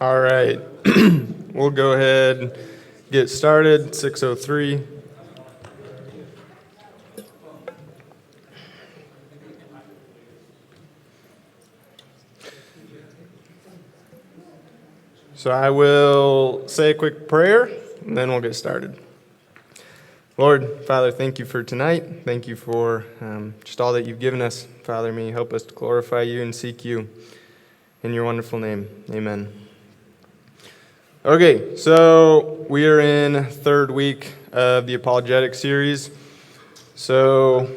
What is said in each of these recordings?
All right, we'll go ahead and get started. 6:03. So I will say a quick prayer, and then we'll get started. Lord, Father, thank you for tonight. Thank you for just all that you've given us. Father, may you help us to glorify you and seek you. In your wonderful name, amen. Okay, so we are in third week of the Apologetics series. So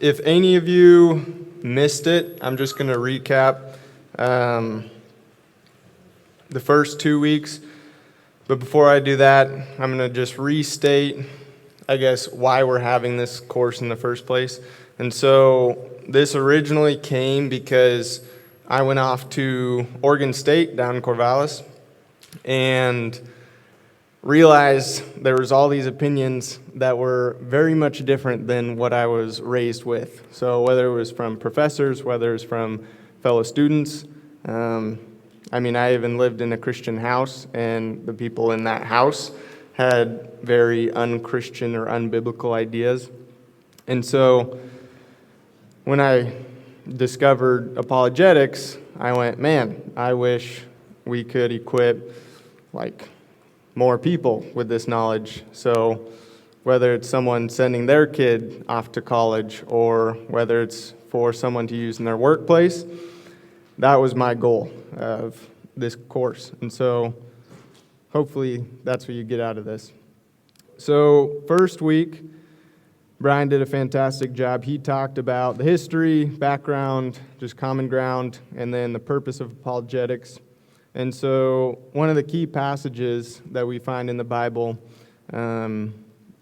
if any of you missed it, I'm just going to recap the first 2 weeks. But before I do that, I'm going to just restate, I guess, why we're having this course in the first place. And so this originally came because I went off to Oregon State down in Corvallis and realized there was all these opinions that were very much different than what I was raised with. So whether it was from professors, whether it was from fellow students, I even lived in a Christian house, and the people in that house had very unchristian or unbiblical ideas. And so when I discovered apologetics, I went, man, I wish we could equip more people with this knowledge. So whether it's someone sending their kid off to college or whether it's for someone to use in their workplace, that was my goal of this course. And so hopefully that's what you get out of this. So first week, Brian did a fantastic job. He talked about the history, background, just common ground, and then the purpose of apologetics. And so one of the key passages that we find in the Bible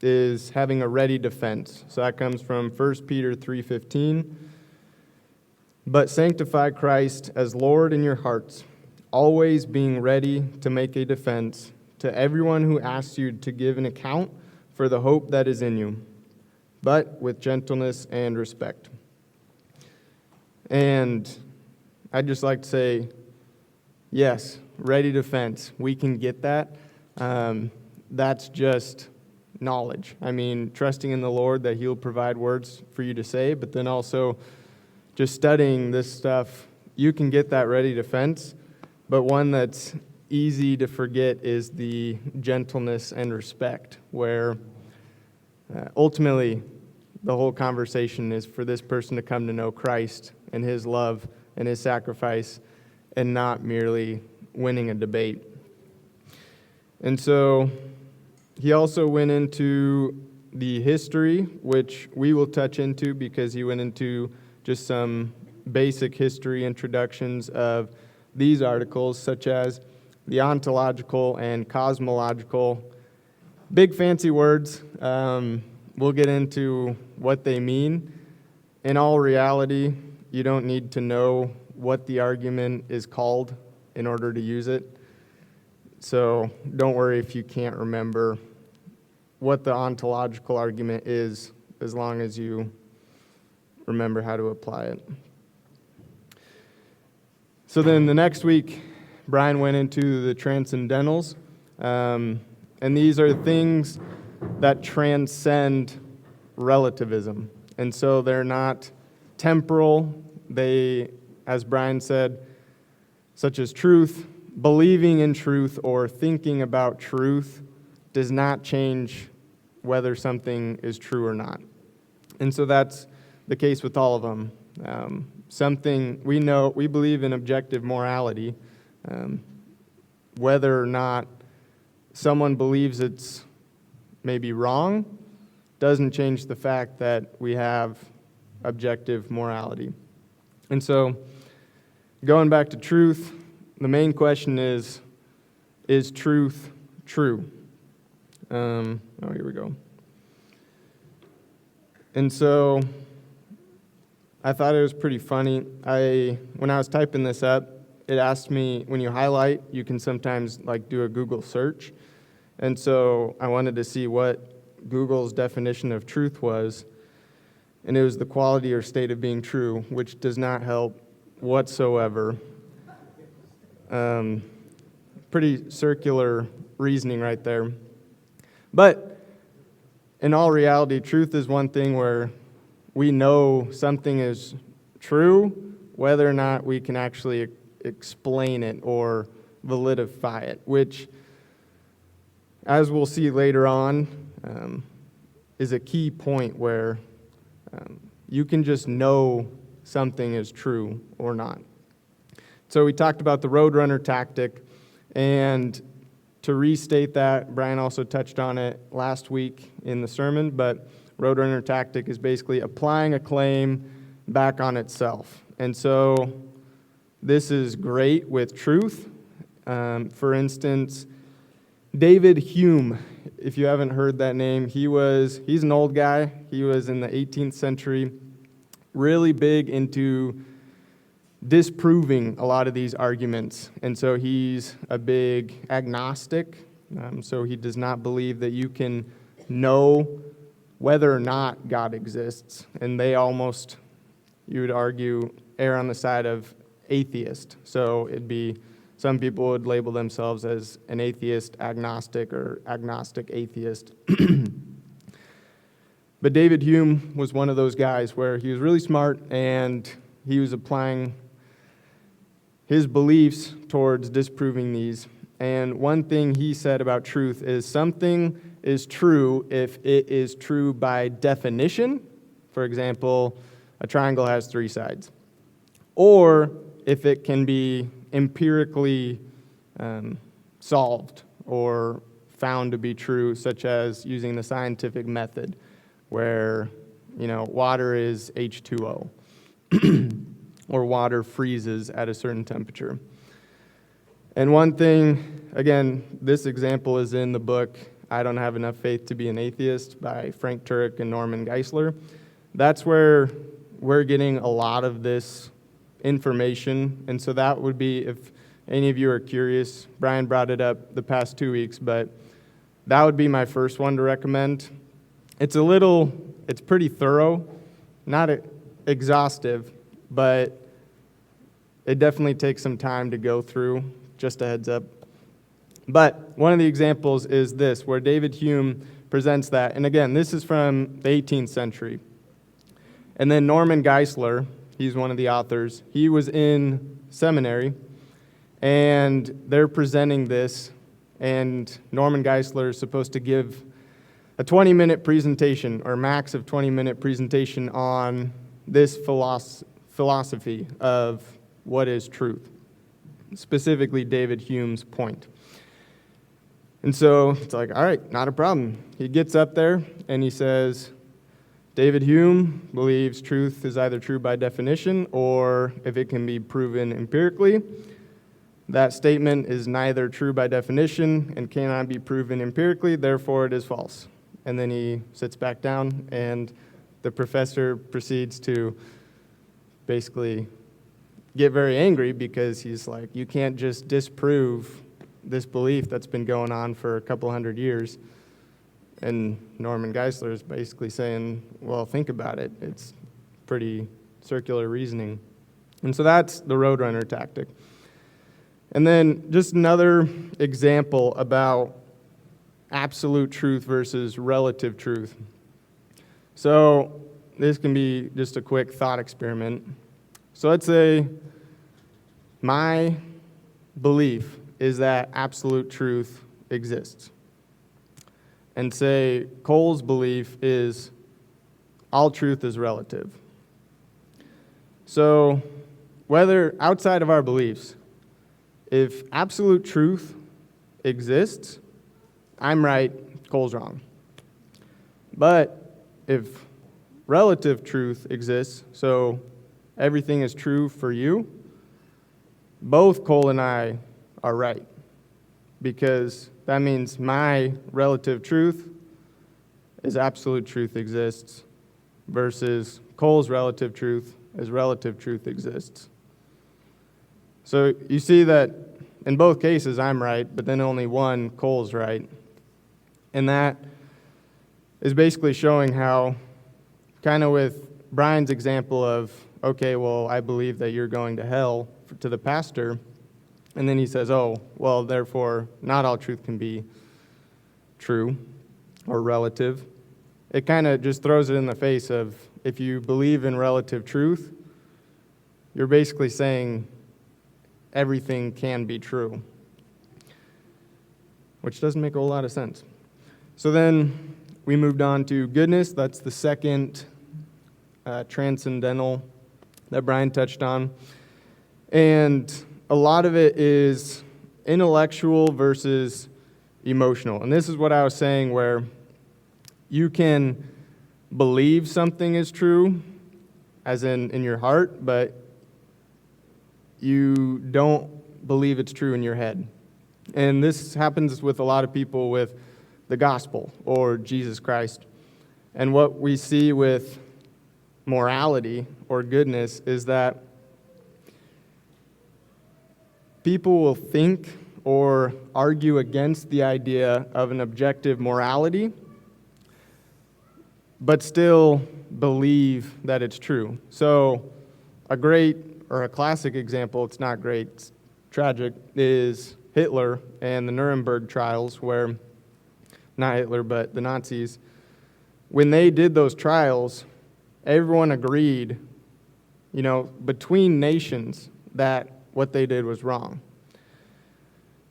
is having a ready defense. So that comes from 1 Peter 3:15. But sanctify Christ as Lord in your hearts, always being ready to make a defense to everyone who asks you to give an account for the hope that is in you, but with gentleness and respect. And I'd just like to say, yes, ready defense. We can get that. That's just knowledge. Trusting in the Lord that He'll provide words for you to say, but then also just studying this stuff, you can get that ready defense. But one that's easy to forget is the gentleness and respect, where ultimately the whole conversation is for this person to come to know Christ and His love and His sacrifice, and not merely winning a debate. And so he also went into the history, which we will touch into because he went into just some basic history introductions of these articles, such as the ontological and cosmological. Big fancy words. We'll get into what they mean. In all reality, you don't need to know what the argument is called in order to use it. So don't worry if you can't remember what the ontological argument is, as long as you remember how to apply it. So then the next week, Brian went into the transcendentals, and these are things that transcend relativism. And so they're not temporal. They, as Brian said, such as truth, believing in truth or thinking about truth does not change whether something is true or not. And so that's the case with all of them. Something we know, we believe in objective morality. Whether or not someone believes it's maybe wrong doesn't change the fact that we have objective morality. And so, going back to truth, the main question is truth true? Here we go. And so, I thought it was pretty funny. When I was typing this up, it asked me, when you highlight, you can sometimes do a Google search. And so I wanted to see what Google's definition of truth was. And it was the quality or state of being true, which does not help whatsoever. pretty circular reasoning right there. But in all reality, truth is one thing where we know something is true, whether or not we can actually explain it or validify it, which, as we'll see later on, is a key point where you can just know something is true or not. So we talked about the Roadrunner tactic, and to restate that, Brian also touched on it last week in the sermon, but Roadrunner tactic is basically applying a claim back on itself. And so this is great with truth. For instance, David Hume, if you haven't heard that name, he's an old guy. He was in the 18th century, really big into disproving a lot of these arguments. And so he's a big agnostic. So he does not believe that you can know whether or not God exists. And they almost, you would argue, err on the side of atheist. So it'd be, some people would label themselves as an atheist agnostic or agnostic atheist. But David Hume was one of those guys where he was really smart and he was applying his beliefs towards disproving these. And one thing he said about truth is something is true if it is true by definition. For example, a triangle has 3 sides. Or if it can be empirically solved or found to be true, such as using the scientific method, where, water is H2O, or water freezes at a certain temperature. And one thing, again, this example is in the book, I Don't Have Enough Faith to Be an Atheist by Frank Turek and Norman Geisler. That's where we're getting a lot of this information. And so that would be, if any of you are curious, Brian brought it up the past 2 weeks, but that would be my first one to recommend. It's pretty thorough, not exhaustive, but it definitely takes some time to go through, just a heads up. But one of the examples is this, where David Hume presents that. And again, this is from the 18th century. And then Norman Geisler, he's one of the authors, he was in seminary, and they're presenting this, and Norman Geisler is supposed to give a 20-minute presentation, or max of 20-minute presentation on this philosophy of what is truth, specifically David Hume's point. And so it's like, all right, not a problem. He gets up there and he says, David Hume believes truth is either true by definition or if it can be proven empirically. That statement is neither true by definition and cannot be proven empirically, therefore it is false. And then he sits back down, and the professor proceeds to basically get very angry because he's like, you can't just disprove this belief that's been going on for a couple hundred years. And Norman Geisler is basically saying, well, think about it. It's pretty circular reasoning. And so that's the Roadrunner tactic. And then just another example about absolute truth versus relative truth. So this can be just a quick thought experiment. So let's say my belief is that absolute truth exists. And say Cole's belief is all truth is relative. So whether outside of our beliefs, if absolute truth exists, I'm right, Cole's wrong. But if relative truth exists, so everything is true for you, both Cole and I are right. Because that means my relative truth is absolute truth exists versus Cole's relative truth is relative truth exists. So you see that in both cases I'm right, but then only one, Cole's right. And that is basically showing how, kind of with Brian's example of, okay, well, I believe that you're going to hell to the pastor, And then he says, oh, well, therefore, not all truth can be true or relative. It kind of just throws it in the face of, if you believe in relative truth, you're basically saying everything can be true, which doesn't make a whole lot of sense. So then we moved on to goodness. That's the second transcendental that Brian touched on. And a lot of it is intellectual versus emotional. And this is what I was saying, where you can believe something is true, as in your heart, but you don't believe it's true in your head. And this happens with a lot of people with the gospel or Jesus Christ. And what we see with morality or goodness is that people will think or argue against the idea of an objective morality, but still believe that it's true. So a great or a classic example, it's not great, it's tragic, is Hitler and the Nuremberg trials, where, not Hitler, but the Nazis, when they did those trials, everyone agreed, between nations, that what they did was wrong.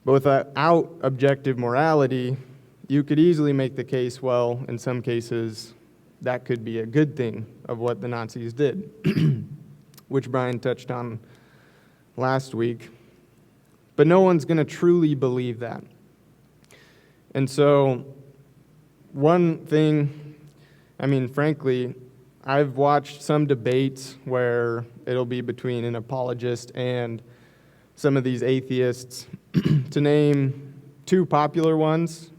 But without objective morality, you could easily make the case, well, in some cases, that could be a good thing of what the Nazis did, which Brian touched on last week. But no one's going to truly believe that. And so one thing, frankly, I've watched some debates where it'll be between an apologist and some of these atheists. To name two popular ones,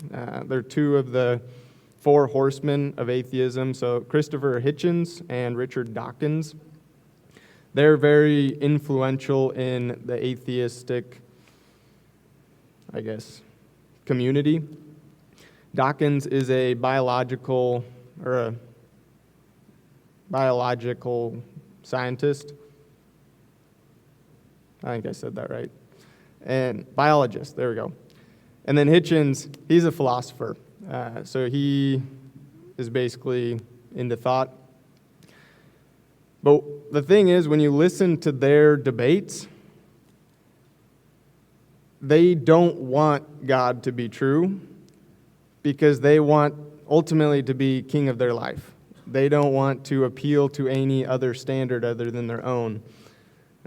they're two of the four horsemen of atheism. So Christopher Hitchens and Richard Dawkins. They're very influential in the atheistic, community. Dawkins is a biological scientist. I think I said that right. And biologist, there we go. And then Hitchens, he's a philosopher. So he is basically into thought. But the thing is, when you listen to their debates, they don't want God to be true because they want ultimately to be king of their life. They don't want to appeal to any other standard other than their own.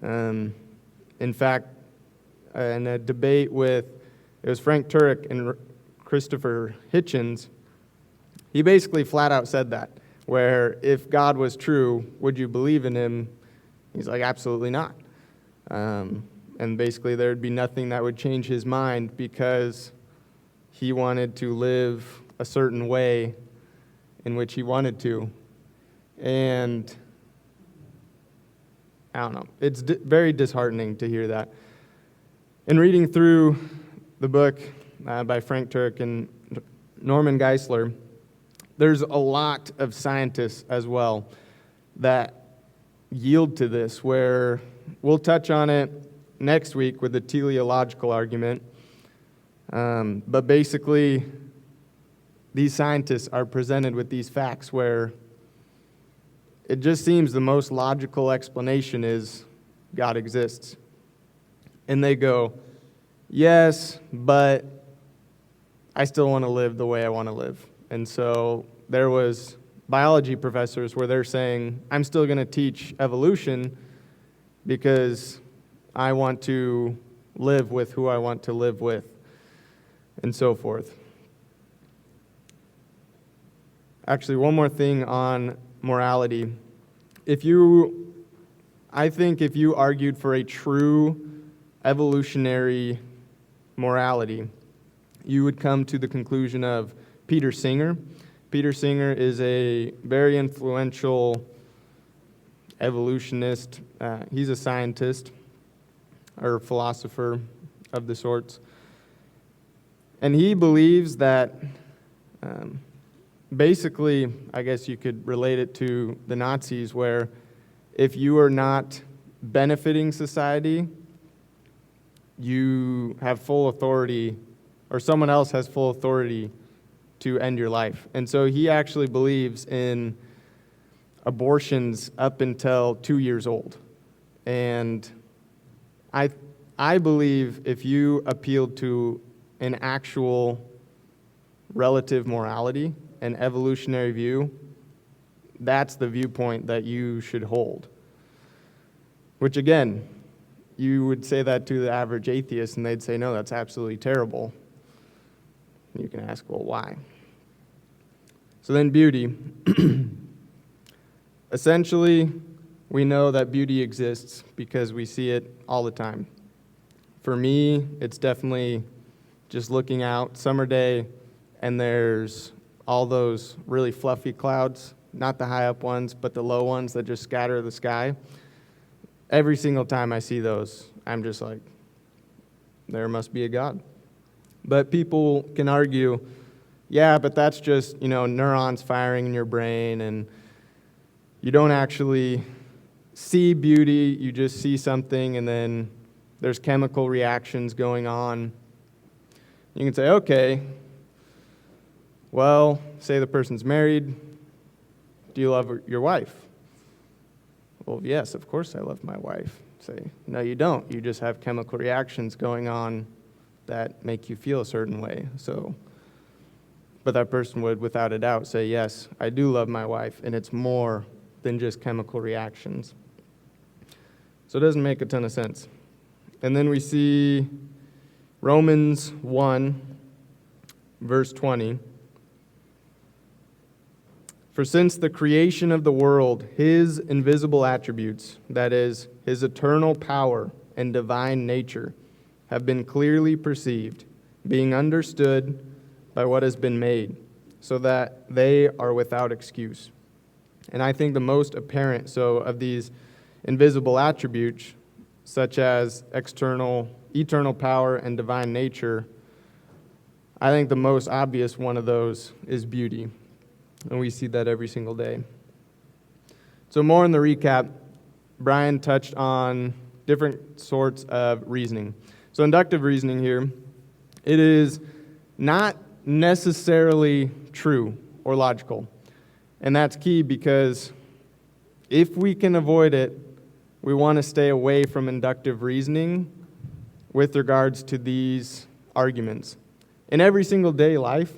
In fact, in a debate it was Frank Turek and Christopher Hitchens, he basically flat out said that, where if God was true, would you believe in him? He's like, absolutely not. And basically there'd be nothing that would change his mind because he wanted to live a certain way in which he wanted to. And I don't know, it's very disheartening to hear that. In reading through the book by Frank Turek and Norman Geisler, there's a lot of scientists as well that yield to this, where we'll touch on it next week with the teleological argument. But basically, these scientists are presented with these facts where it just seems the most logical explanation is God exists. And they go, yes, but I still want to live the way I want to live. And so there was biology professors where they're saying, I'm still going to teach evolution because I want to live with who I want to live with, and so forth. Actually, one more thing on morality. I think if you argued for a true evolutionary morality, you would come to the conclusion of Peter Singer. Peter Singer is a very influential evolutionist. He's a scientist or philosopher of the sorts. And he believes that basically, I guess you could relate it to the Nazis, where if you are not benefiting society, you have full authority, or someone else has full authority to end your life. And so he actually believes in abortions up until 2 years old. And I believe if you appealed to an actual relative morality, an evolutionary view, that's the viewpoint that you should hold. Which again, you would say that to the average atheist and they'd say, no, that's absolutely terrible. And you can ask, well, why? So then beauty. Essentially, we know that beauty exists because we see it all the time. For me, it's definitely just looking out, summer day, and there's all those really fluffy clouds, not the high up ones, but the low ones that just scatter the sky. Every single time I see those, I'm just like, there must be a God. But people can argue, yeah, but that's just, neurons firing in your brain, and you don't actually see beauty, you just see something, and then there's chemical reactions going on. You can say, okay, well, say the person's married, do you love your wife? Well, yes, of course I love my wife. Say, no, you don't. You just have chemical reactions going on that make you feel a certain way. But that person would, without a doubt, say, yes, I do love my wife, and it's more than just chemical reactions. So it doesn't make a ton of sense. And then we see Romans 1, verse 20. For since the creation of the world, his invisible attributes, that is, his eternal power and divine nature, have been clearly perceived, being understood by what has been made, so that they are without excuse. And I think the most apparent of these invisible attributes, such as eternal power and divine nature, I think the most obvious one of those is beauty. And we see that every single day. So more in the recap, Brian touched on different sorts of reasoning. So inductive reasoning here, it is not necessarily true or logical. And that's key because if we can avoid it, we want to stay away from inductive reasoning with regards to these arguments. In every single day life,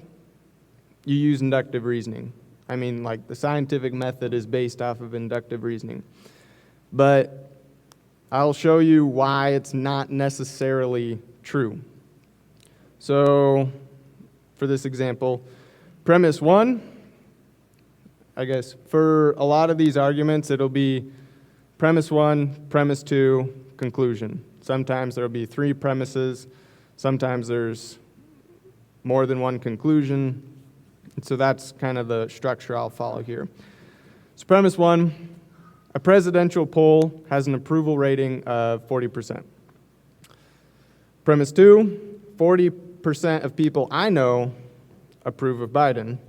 you use inductive reasoning. I mean, like the scientific method is based off of inductive reasoning. But I'll show you why it's not necessarily true. So, for this example, premise 1, I guess for a lot of these arguments, it'll be premise 1, premise 2, conclusion. Sometimes there'll be 3 premises. Sometimes there's more than one conclusion. So that's kind of the structure I'll follow here. So premise 1, a presidential poll has an approval rating of 40%. Premise 2, 40% of people I know approve of Biden.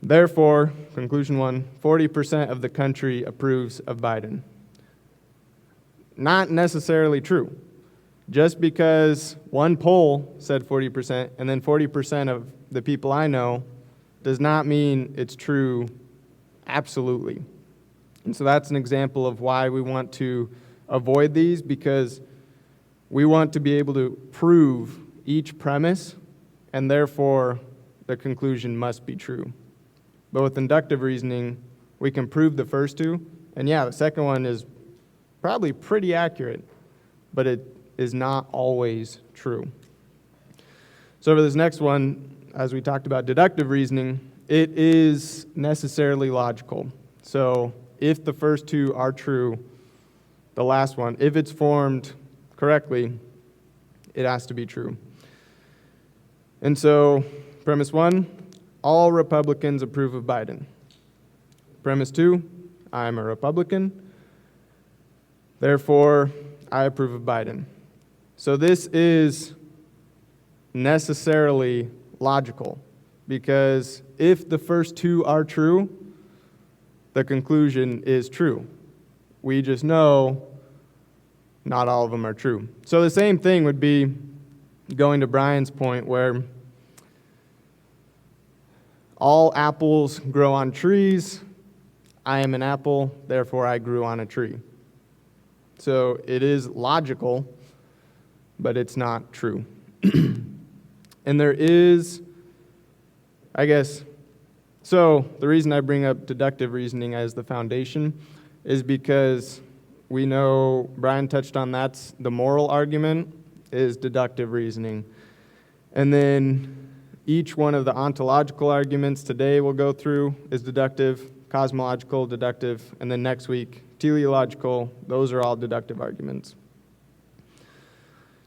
Therefore, conclusion 1, 40% of the country approves of Biden. Not necessarily true. Just because one poll said 40% and then 40% of the people I know does not mean it's true absolutely. And so that's an example of why we want to avoid these, because we want to be able to prove each premise, and therefore the conclusion must be true. But with inductive reasoning, we can prove the first two, and yeah, the second one is probably pretty accurate, but it is not always true. So for this next one, as we talked about deductive reasoning, it is necessarily logical. So if the first two are true, the last one, if it's formed correctly, it has to be true. And so premise 1, all Republicans approve of Biden. Premise 2, I'm a Republican, therefore I approve of Biden. So this is necessarily logical, because if the first two are true, the conclusion is true. We just know not all of them are true. So the same thing would be going to Brian's point where all apples grow on trees. I am an apple, therefore I grew on a tree. So it is logical, but it's not true. And there is, so the reason I bring up deductive reasoning as the foundation is because we know, Brian touched on that's the moral argument is deductive reasoning. And then each one of the ontological arguments today we'll go through is deductive, cosmological, deductive, and then next week, teleological. Those are all deductive arguments.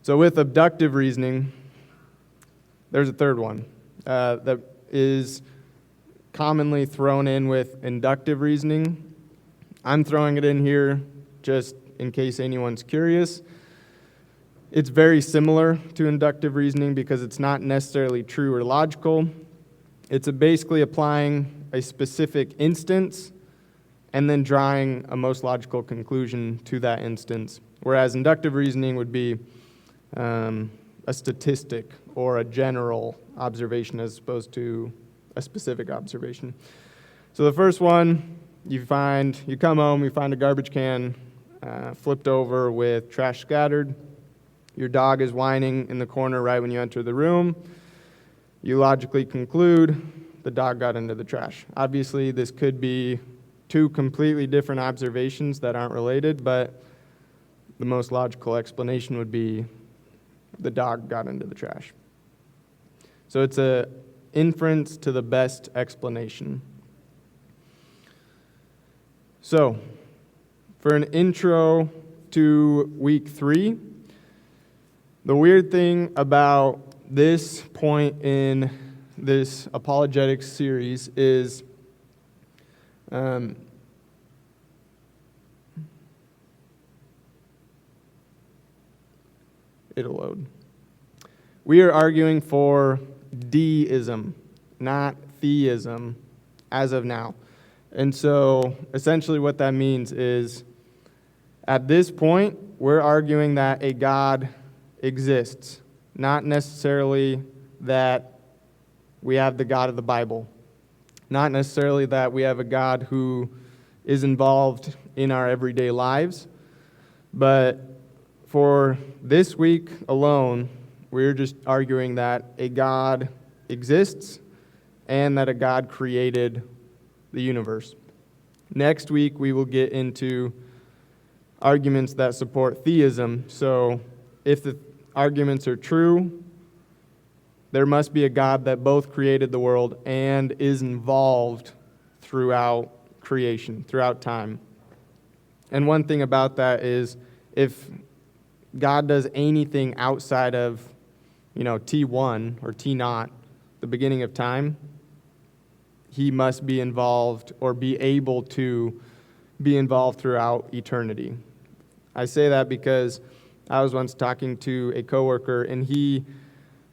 So with abductive reasoning, there's a third one that is commonly thrown in with inductive reasoning. I'm throwing it in here just in case anyone's curious. It's very similar to inductive reasoning because it's not necessarily true or logical. It's basically applying a specific instance and then drawing a most logical conclusion to that instance, whereas inductive reasoning would be a statistic or a general observation as opposed to a specific observation. So the first one, you come home, you find a garbage can flipped over with trash scattered. Your dog is whining in the corner right when you enter the room. You logically conclude the dog got into the trash. Obviously, this could be two completely different observations that aren't related, but the most logical explanation would be the dog got into the trash. So it's an inference to the best explanation. So, for an intro to week 3, the weird thing about this point in this Apologetics series is it'll load. We are arguing for deism, not theism, as of now. And so essentially what that means is at this point, we're arguing that a God exists, not necessarily that we have the God of the Bible, not necessarily that we have a God who is involved in our everyday lives, but for this week alone, we're just arguing that a God exists and that a God created the universe. Next week, we will get into arguments that support theism. So if the arguments are true, there must be a God that both created the world and is involved throughout creation, throughout time. And one thing about that is if God does anything outside of, T1 or T0, the beginning of time, he must be involved or be able to be involved throughout eternity. I say that because I was once talking to a coworker, and he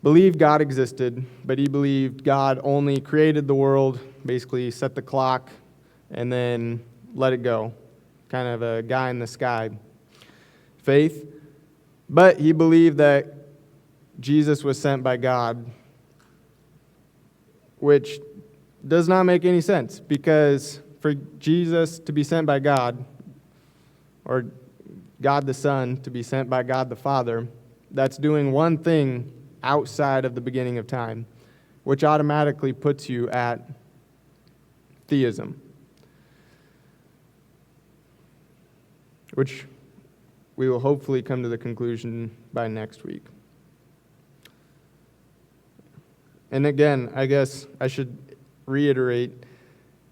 believed God existed, but he believed God only created the world, basically set the clock, and then let it go. Kind of a guy in the sky faith. But he believed that Jesus was sent by God, which does not make any sense, because for Jesus to be sent by God, or God the Son to be sent by God the Father, that's doing one thing outside of the beginning of time, which automatically puts you at theism, which we will hopefully come to the conclusion by next week. And again, I guess I should reiterate,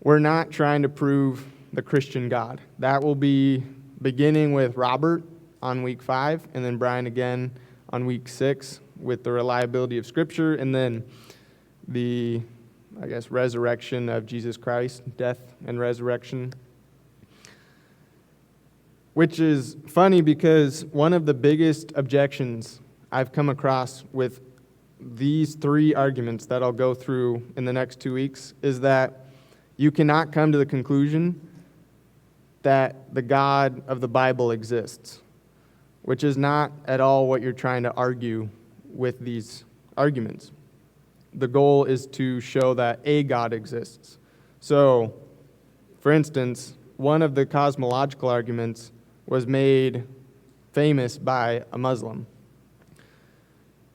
we're not trying to prove the Christian God. That will be beginning with Robert on week 5, and then Brian again on week 6 with the reliability of Scripture, and then the, resurrection of Jesus Christ, death and resurrection. Which is funny because one of the biggest objections I've come across with these 3 arguments that I'll go through in the next 2 weeks is that you cannot come to the conclusion that the God of the Bible exists, which is not at all what you're trying to argue with these arguments. The goal is to show that a God exists. So, for instance, one of the cosmological arguments was made famous by a Muslim.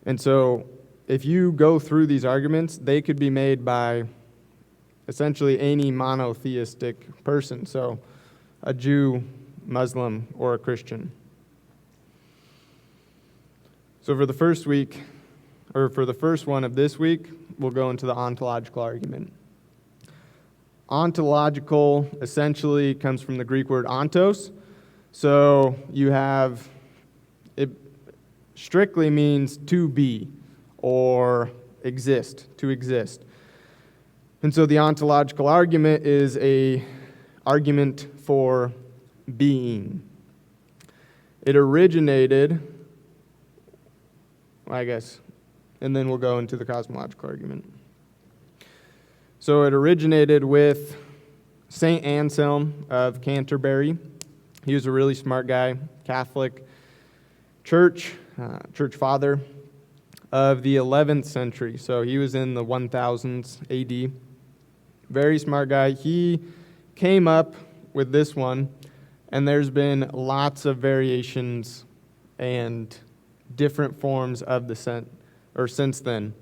And so, if you go through these arguments, they could be made by essentially any monotheistic person. So, a Jew, Muslim, or a Christian. So for the first one of this week, we'll go into the ontological argument. Ontological essentially comes from the Greek word ontos. So you have, it strictly means to be or exist, to exist. And so the ontological argument is a argument for being. It originated, and then we'll go into the cosmological argument. So it originated with St. Anselm of Canterbury. He was a really smart guy, Catholic church father of the 11th century. So he was in the 1000s AD. Very smart guy. He came up with this one, and there's been lots of variations and different forms of since then.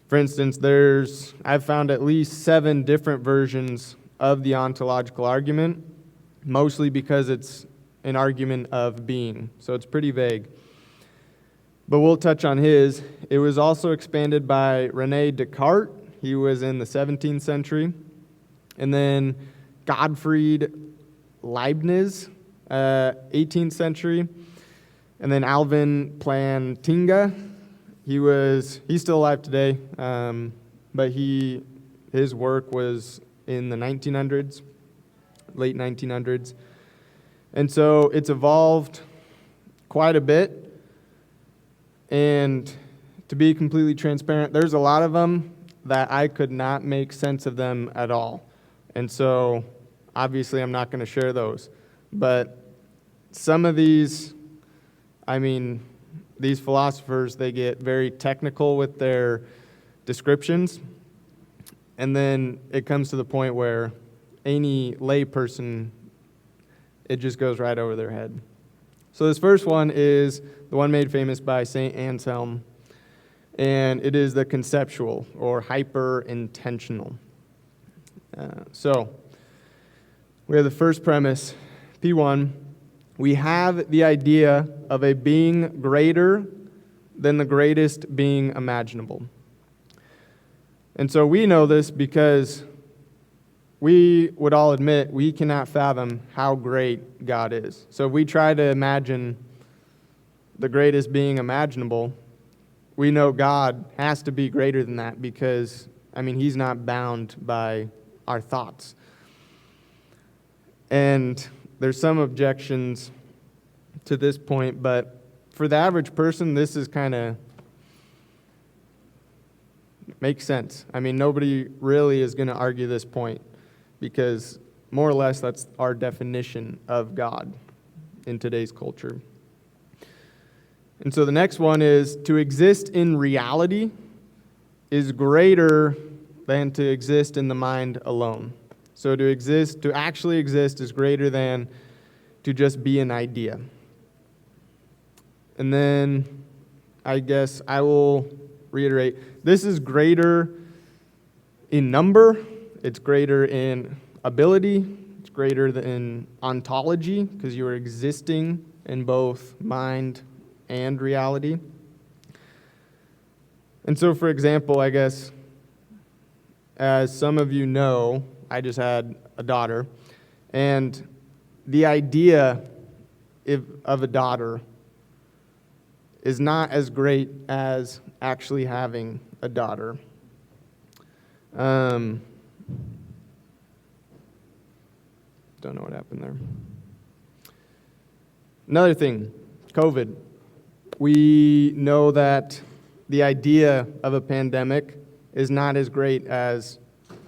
For instance, I've found at least 7 different versions of the ontological argument, mostly because it's an argument of being, so it's pretty vague. But we'll touch on his. It was also expanded by René Descartes. He was in the 17th century. And then Gottfried Leibniz, 18th century. And then Alvin Plantinga, he's still alive today, but his work was in the 1900s, late 1900s. And so it's evolved quite a bit. And to be completely transparent, there's a lot of them that I could not make sense of them at all. And so obviously I'm not going to share those. But some of these philosophers, they get very technical with their descriptions, and then it comes to the point where any lay person, it just goes right over their head. So this first one is the one made famous by St. Anselm, and it is the conceptual or hyper-intentional. So we have the first premise, P1. We have the idea of a being greater than the greatest being imaginable. And so we know this because we would all admit we cannot fathom how great God is. So if we try to imagine the greatest being imaginable, we know God has to be greater than that because, he's not bound by our thoughts. And there's some objections to this point, but for the average person, this is kind of makes sense. Nobody really is going to argue this point because more or less that's our definition of God in today's culture. And so the next one is to exist in reality is greater than to exist in the mind alone. So to actually exist is greater than to just be an idea. And then I guess I will reiterate, this is greater in number, it's greater in ability, it's greater than ontology, because you are existing in both mind and reality. And so, for example, I guess, as some of you know, I just had a daughter, and the idea of a daughter is not as great as actually having a daughter. Don't know what happened there. Another thing, COVID. We know that the idea of a pandemic is not as great as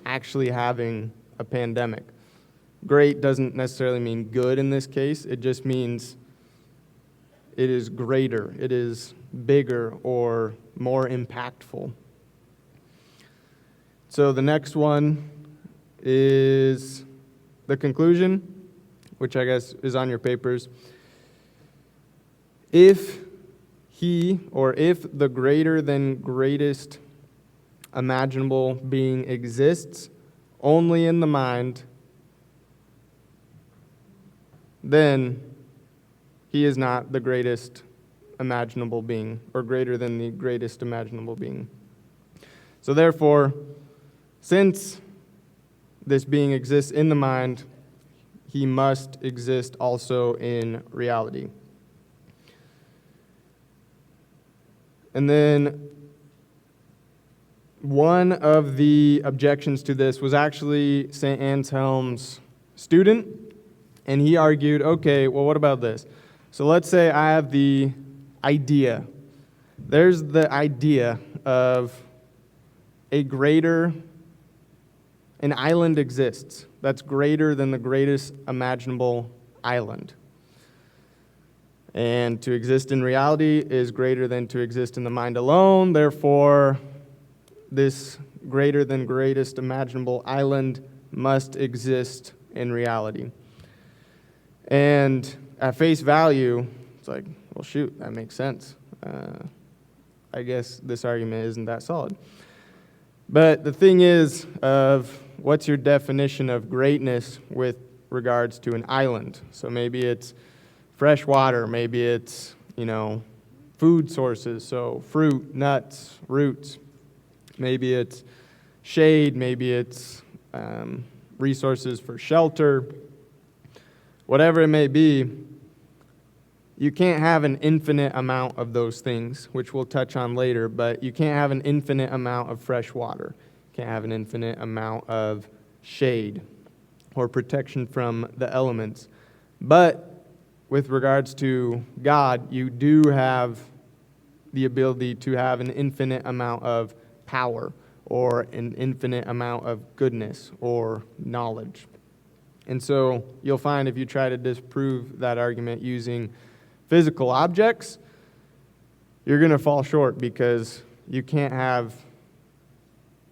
actually having a pandemic. Great doesn't necessarily mean good in this case. It just means it is greater, it is bigger, or more impactful. So the next one is the conclusion, which I guess is on your papers. If the greater than greatest imaginable being exists only in the mind, then he is not the greatest imaginable being, or greater than the greatest imaginable being. So therefore, since this being exists in the mind, he must exist also in reality. And then one of the objections to this was actually St. Anselm's student, and he argued, okay, well, what about this? So let's say I have the idea. There's the idea of an island exists that's greater than the greatest imaginable island. And to exist in reality is greater than to exist in the mind alone. Therefore, this greater than greatest imaginable island must exist in reality. And at face value, it's like, well, shoot, that makes sense. I guess this argument isn't that solid. But the thing is, what's your definition of greatness with regards to an island? So maybe it's fresh water, maybe it's, food sources, so fruit, nuts, roots. Maybe it's shade, maybe it's resources for shelter. Whatever it may be, you can't have an infinite amount of those things, which we'll touch on later, but you can't have an infinite amount of fresh water. You can't have an infinite amount of shade or protection from the elements. But with regards to God, you do have the ability to have an infinite amount of power or an infinite amount of goodness or knowledge. And so you'll find if you try to disprove that argument using physical objects, you're going to fall short because you can't have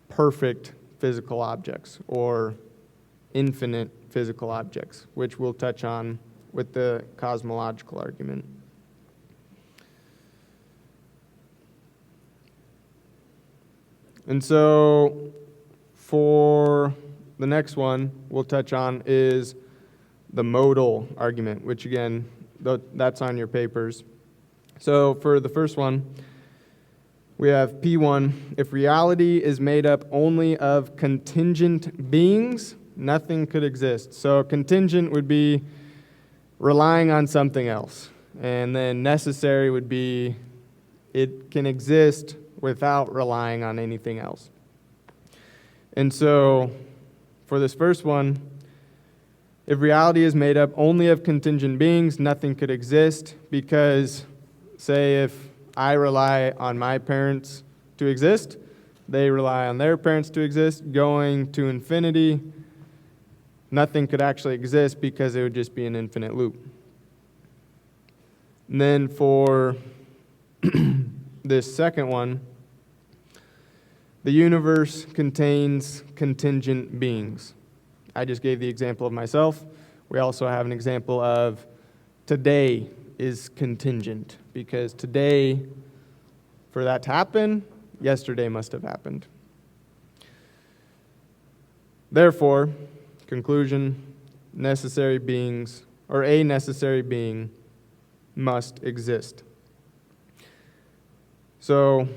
perfect physical objects or infinite physical objects, which we'll touch on with the cosmological argument. And so for the next one we'll touch on is the modal argument, which again, that's on your papers. So for the first one, we have P1. If reality is made up only of contingent beings, nothing could exist. So contingent would be relying on something else. And then necessary would be it can exist without relying on anything else. And so for this first one, if reality is made up only of contingent beings, nothing could exist because, say, if I rely on my parents to exist, they rely on their parents to exist, going to infinity, nothing could actually exist because it would just be an infinite loop. And then for this second one, the universe contains contingent beings. I just gave the example of myself. We also have an example of today is contingent because today, for that to happen, yesterday must have happened. Therefore, conclusion, necessary beings, or a necessary being must exist. So,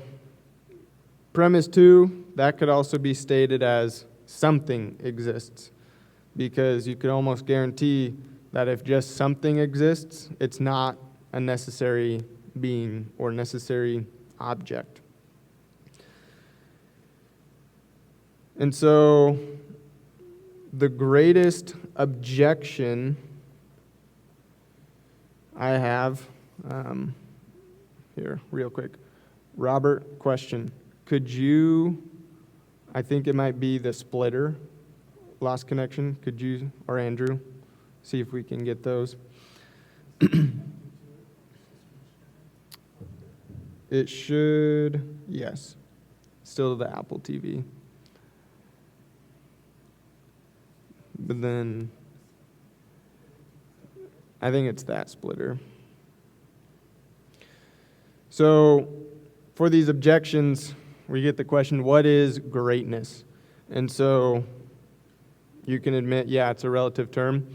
premise 2, that could also be stated as something exists, because you could almost guarantee that if just something exists, it's not a necessary being or necessary object. And so, the greatest objection I have, here, real quick. Robert, question. Could you, I think it might be the splitter, lost connection. Could you, or Andrew, see if we can get those? It should, yes, still the Apple TV. But then, I think it's that splitter. So, for these objections, we get the question, what is greatness? And so, you can admit, yeah, it's a relative term.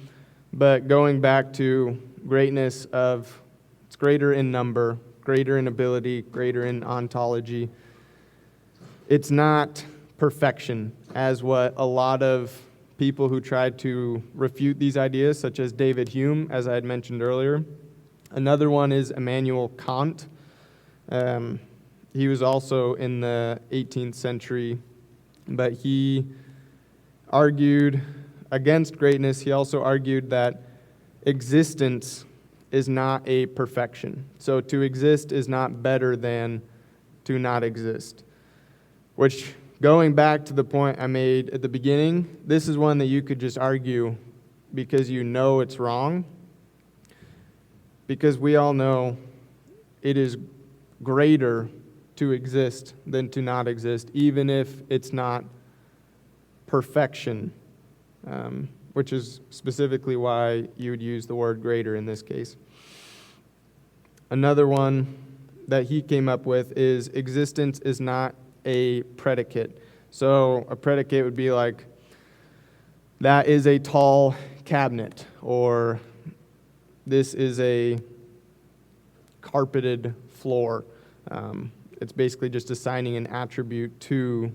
But going back to greatness of, it's greater in number, greater in ability, greater in ontology. It's not perfection, as what a lot of people who tried to refute these ideas, such as David Hume, as I had mentioned earlier. Another one is Immanuel Kant. He was also in the 18th century, but he argued against greatness. He also argued that existence is not a perfection. So to exist is not better than to not exist. Which, going back to the point I made at the beginning, this is one that you could just argue because you know it's wrong. Because we all know it is greater to exist than to not exist, even if it's not perfection, which is specifically why you would use the word greater in this case. Another one that he came up with is existence is not a predicate. So a predicate would be like, that is a tall cabinet, or this is a carpeted floor. It's basically just assigning an attribute to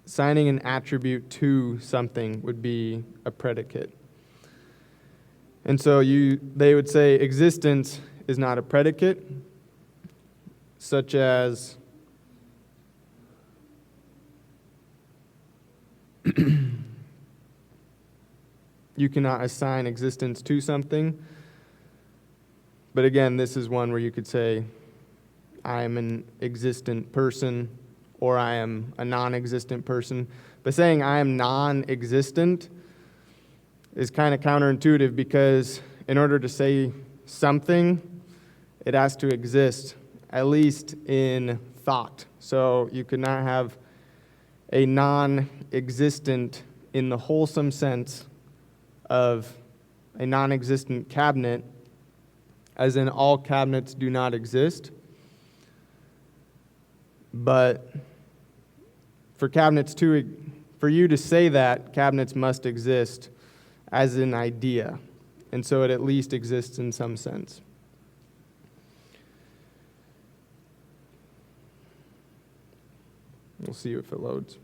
assigning an attribute to something would be a predicate. And so they would say existence is not a predicate, such as you cannot assign existence to something. But again, this is one where you could say, I am an existent person, or I am a non-existent person. But saying I am non-existent is kind of counterintuitive, because in order to say something, it has to exist, at least in thought. So you could not have a non-existent in the wholesome sense of a non-existent cabinet, as in all cabinets do not exist. But for you to say that, cabinets must exist as an idea. And so it at least exists in some sense. We'll see if it loads.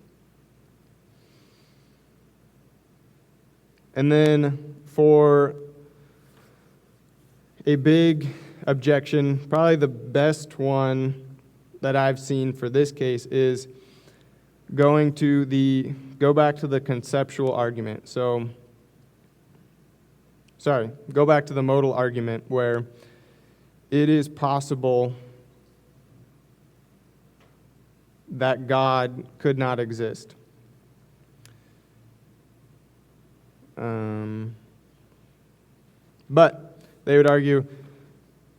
And then for a big objection, probably the best one that I've seen for this case is go back to the conceptual argument. Go back to the modal argument, where it is possible that God could not exist. But they would argue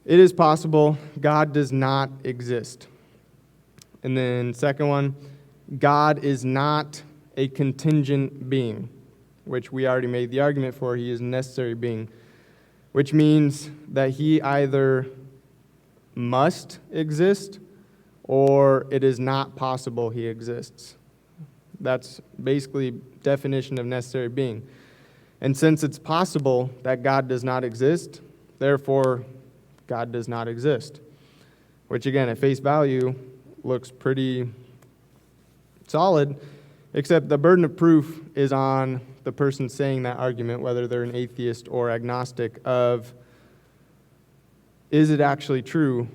it is possible God does not exist. And then second one, God is not a contingent being, which we already made the argument for. He is a necessary being, which means that he either must exist or it is not possible he exists. That's basically definition of necessary being. And since it's possible that God does not exist, therefore God does not exist. Which again, at face value, looks pretty solid, except the burden of proof is on the person saying that argument, whether they're an atheist or agnostic, of is it actually true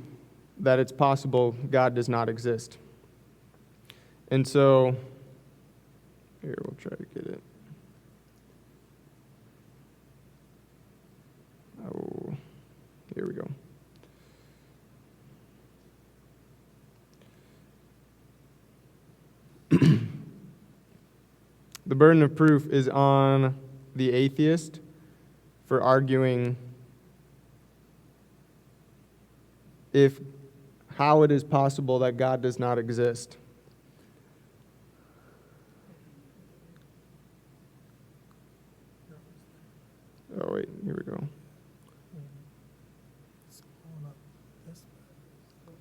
that it's possible God does not exist? And so, here, we'll try to get it. Oh, here we go. The burden of proof is on the atheist for arguing how it is possible that God does not exist. Oh, wait, here we go. It's pulling up this way.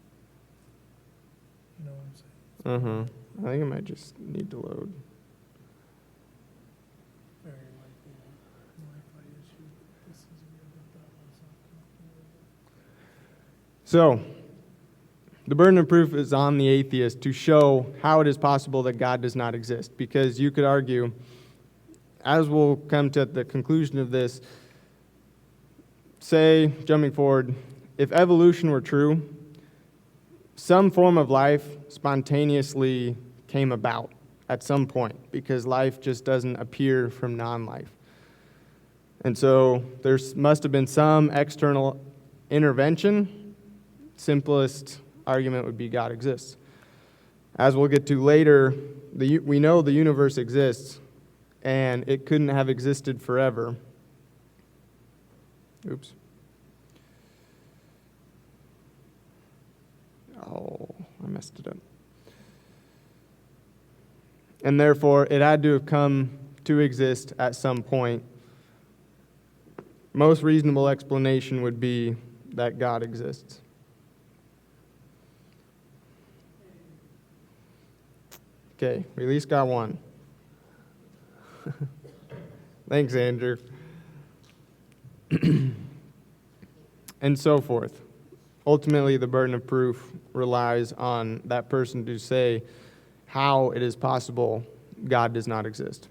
You know what I'm saying? I think it might just need to load. Very likely a Wi-Fi issue. This is weird that that one's not connected. So, the burden of proof is on the atheist to show how it is possible that God does not exist. Because you could argue, as we'll come to the conclusion of this, say, jumping forward, if evolution were true, some form of life spontaneously came about at some point because life just doesn't appear from non-life. And so there must have been some external intervention. Simplest argument would be God exists. As we'll get to later, we know the universe exists, and it couldn't have existed forever. Oops. Oh, I messed it up. And therefore, it had to have come to exist at some point. Most reasonable explanation would be that God exists. Okay, we at least got one. Thanks, Andrew. And so forth. Ultimately, the burden of proof relies on that person to say how it is possible God does not exist.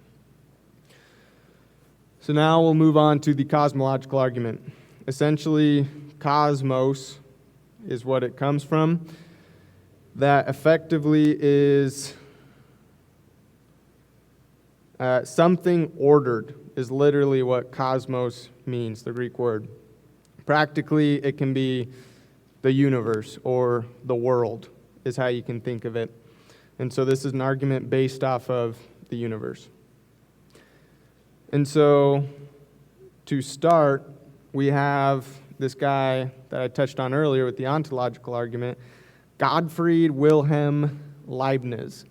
So now we'll move on to the cosmological argument. Essentially, cosmos is what it comes from. That effectively is something ordered is literally what cosmos means, the Greek word. Practically, it can be the universe or the world is how you can think of it. And so this is an argument based off of the universe. And so to start, we have this guy that I touched on earlier with the ontological argument, Gottfried Wilhelm Leibniz.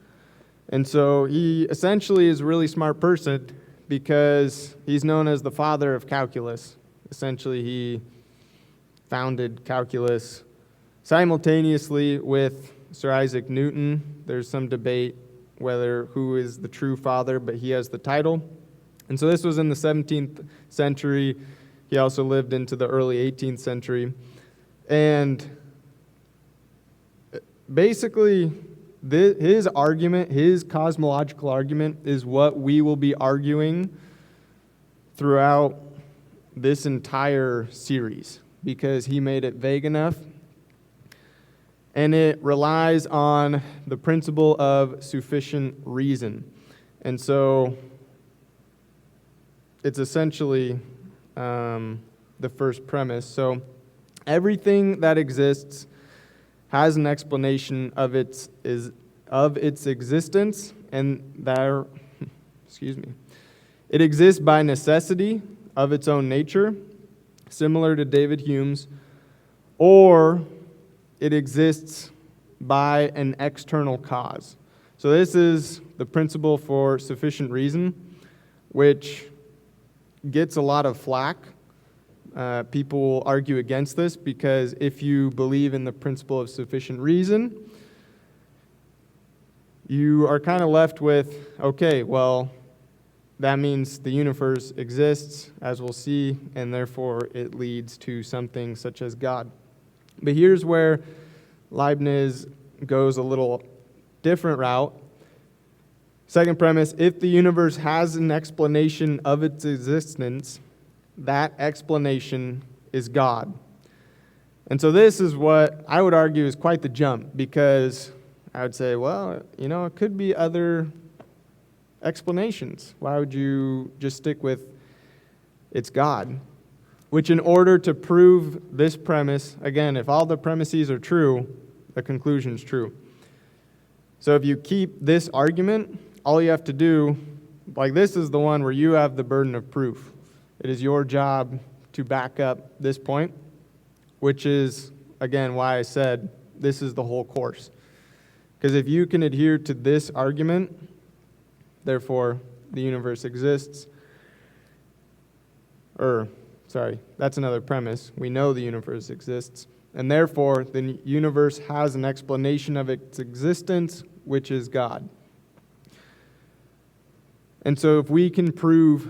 And so he essentially is a really smart person because he's known as the father of calculus. Essentially, he founded calculus simultaneously with Sir Isaac Newton. There's some debate whether who is the true father, but he has the title. And so this was in the 17th century. He also lived into the early 18th century. And basically, his argument, his cosmological argument, is what we will be arguing throughout this entire series because he made it vague enough. And it relies on the principle of sufficient reason. And so it's essentially the first premise. So everything that exists has an explanation of its existence, and it exists by necessity of its own nature, similar to David Hume's, or it exists by an external cause. So this is the principle for sufficient reason, which gets a lot of flack. People will argue against this because if you believe in the principle of sufficient reason, you are kind of left with, okay, well, that means the universe exists, as we'll see, and therefore it leads to something such as God. But here's where Leibniz goes a little different route. Second premise, if the universe has an explanation of its existence, that explanation is God. And so this is what I would argue is quite the jump, because I would say, well, it could be other explanations. Why would you just stick with it's God? Which in order to prove this premise, again, if all the premises are true, the conclusion is true. So if you keep this argument, all you have to do, like this is the one where you have the burden of proof. It is your job to back up this point, which is again, why I said this is the whole course. Because if you can adhere to this argument, therefore the universe exists, that's another premise. We know the universe exists, and therefore the universe has an explanation of its existence, which is God. And so if we can prove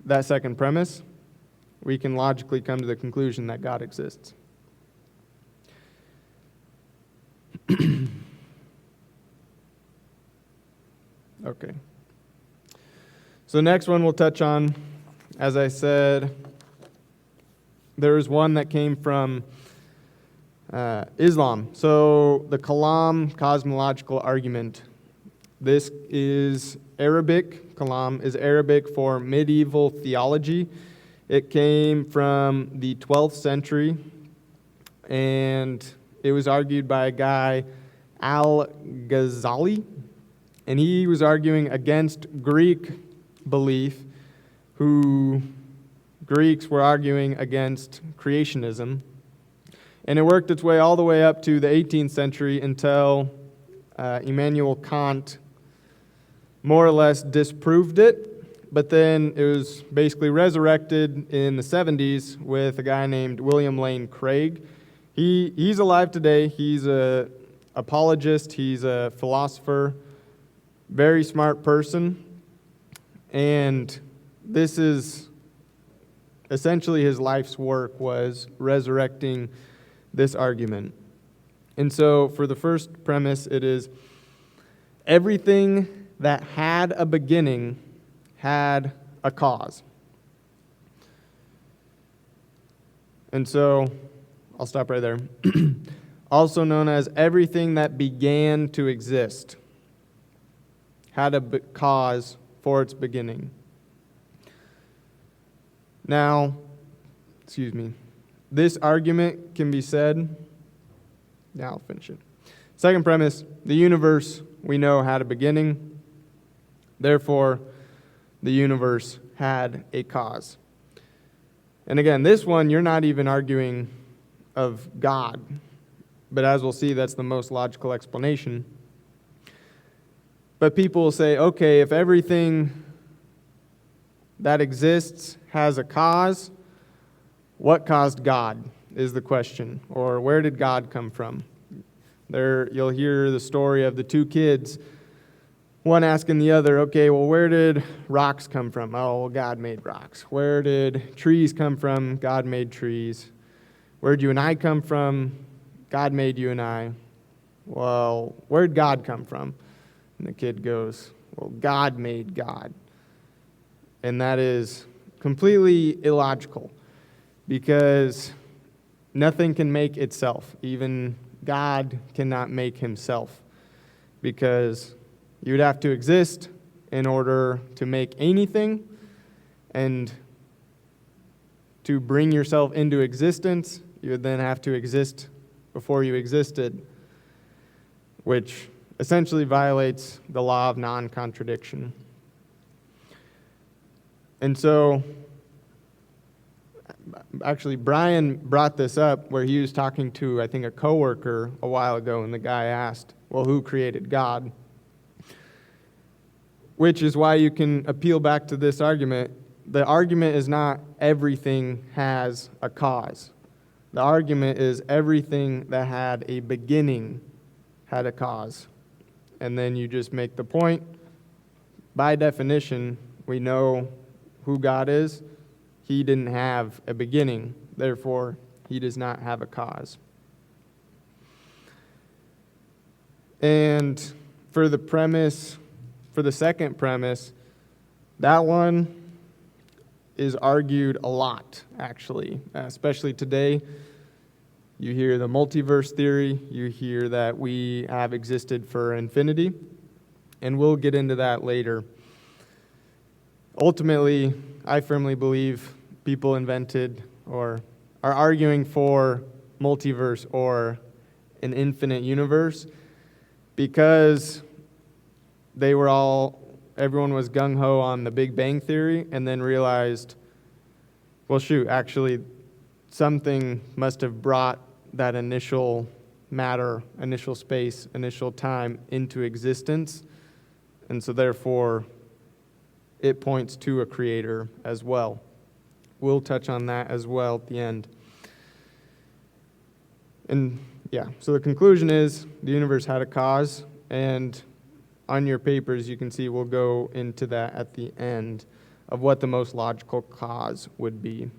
that second premise, we can logically come to the conclusion that God exists. Okay. So next one we'll touch on, as I said, there is one that came from Islam. So the Kalam cosmological argument. This is Arabic. Kalam is Arabic for medieval theology. It came from the 12th century, and it was argued by a guy, Al-Ghazali, and he was arguing against Greek belief, who Greeks were arguing against creationism. And it worked its way all the way up to the 18th century until Immanuel Kant more or less disproved it, but then it was basically resurrected in the 70s with a guy named William Lane Craig. He's alive today. He's an apologist. He's a philosopher, very smart person, and this is essentially his life's work, was resurrecting this argument. And so for the first premise, it is everything that had a beginning had a cause. And so I'll stop right there. Also known as everything that began to exist had a cause for its beginning. Now, this argument can be said, now I'll finish it. Second premise, the universe we know had a beginning. Therefore, the universe had a cause. And again, this one, you're not even arguing of God. But as we'll see, that's the most logical explanation. But people will say, okay, if everything that exists has a cause, what caused God is the question. Or where did God come from? There, you'll hear the story of the two kids, one asking the other, okay, well, where did rocks come from? Oh, well, God made rocks. Where did trees come from? God made trees. Where'd you and I come from? God made you and I. Well, where'd God come from? And the kid goes, well, God made God. And that is completely illogical, because nothing can make itself. Even God cannot make himself, because you would have to exist in order to make anything, and to bring yourself into existence, you would then have to exist before you existed, which essentially violates the law of non-contradiction. And so, actually, Brian brought this up where he was talking to, I think, a coworker a while ago, and the guy asked, well, who created God? Which is why you can appeal back to this argument. The argument is not everything has a cause. The argument is everything that had a beginning had a cause. And then you just make the point, by definition, we know who God is. He didn't have a beginning, therefore, he does not have a cause. And for the second premise, that one is argued a lot, actually, especially today. You hear the multiverse theory, you hear that we have existed for infinity, and we'll get into that later. Ultimately, I firmly believe people invented or are arguing for multiverse or an infinite universe because everyone was gung-ho on the Big Bang Theory and then realized, well, shoot, actually, something must have brought that initial matter, initial space, initial time into existence. And so therefore, it points to a creator as well. We'll touch on that as well at the end. And yeah, so the conclusion is the universe had a cause, and on your papers you can see we'll go into that at the end of what the most logical cause would be.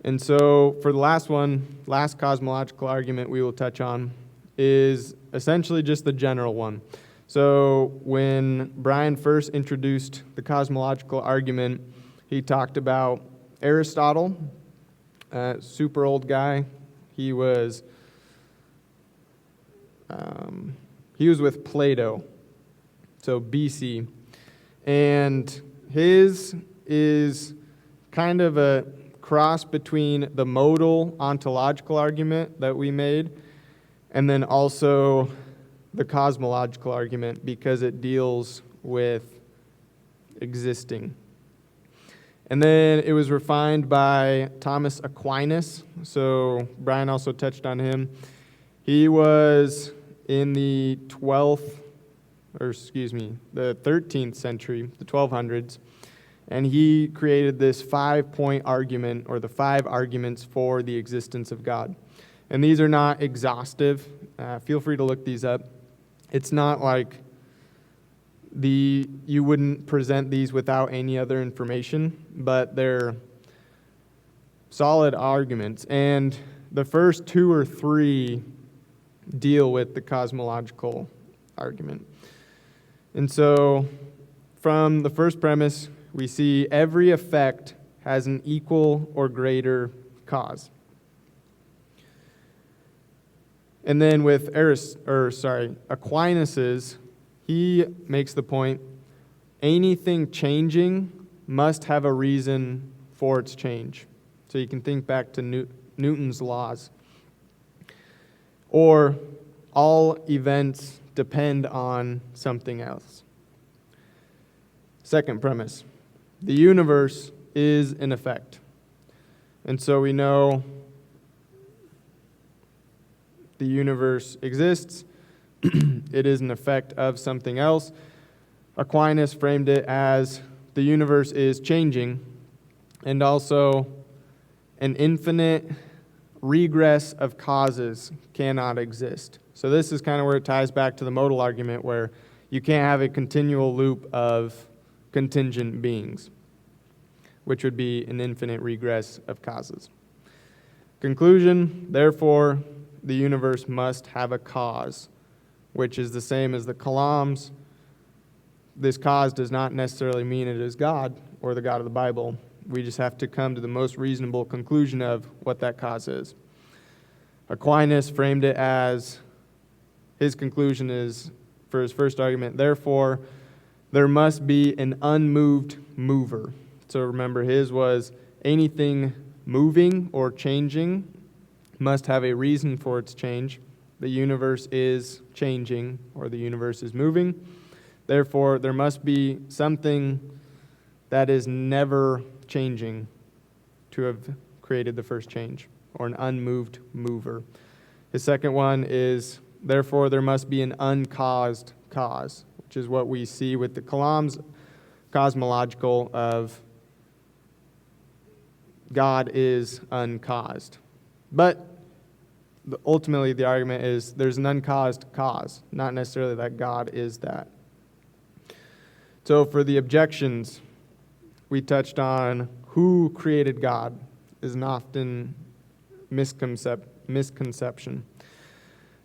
And so for the last cosmological argument we will touch on is essentially just the general one. So when Brian first introduced the cosmological argument, he talked about Aristotle, super old guy. He was with Plato, so BC. And his is kind of a cross between the modal ontological argument that we made and then also the cosmological argument, because it deals with existing. And then it was refined by Thomas Aquinas. So Brian also touched on him. He was in the 13th century, the 1200s, and he created this 5-point argument, or the 5 arguments for the existence of God. And these are not exhaustive. Feel free to look these up. It's not like you wouldn't present these without any other information, but they're solid arguments. And the first 2 or 3 deal with the cosmological argument. And so from the first premise, we see every effect has an equal or greater cause. And then with Aquinas's, he makes the point, anything changing must have a reason for its change. So you can think back to Newton's laws. Or all events depend on something else. Second premise, the universe is an effect. And so we know the universe exists. It is an effect of something else. Aquinas framed it as the universe is changing, and also an infinite regress of causes cannot exist. So this is kind of where it ties back to the modal argument, where you can't have a continual loop of contingent beings, which would be an infinite regress of causes. Conclusion, therefore, the universe must have a cause, which is the same as the Kalam's. This cause does not necessarily mean it is God or the God of the Bible. We just have to come to the most reasonable conclusion of what that cause is. Aquinas framed it as, his conclusion is, for his first argument, therefore, there must be an unmoved mover. So remember, his was anything moving or changing must have a reason for its change. The universe is changing, or the universe is moving. Therefore, there must be something that is never changing to have created the first change, or an unmoved mover. His second one is, therefore, there must be an uncaused cause, which is what we see with the Kalam's cosmological of God is uncaused. But ultimately, the argument is there's an uncaused cause, not necessarily that God is that. So for the objections, we touched on who created God is an often misconception.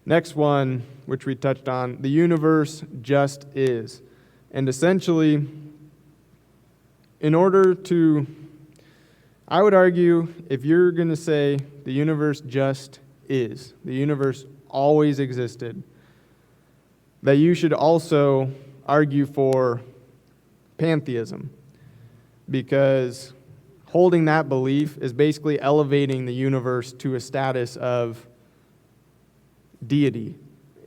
Next one, which we touched on, the universe just is. And essentially, I would argue, if you're going to say the universe just is, the universe always existed, that you should also argue for pantheism, because holding that belief is basically elevating the universe to a status of deity,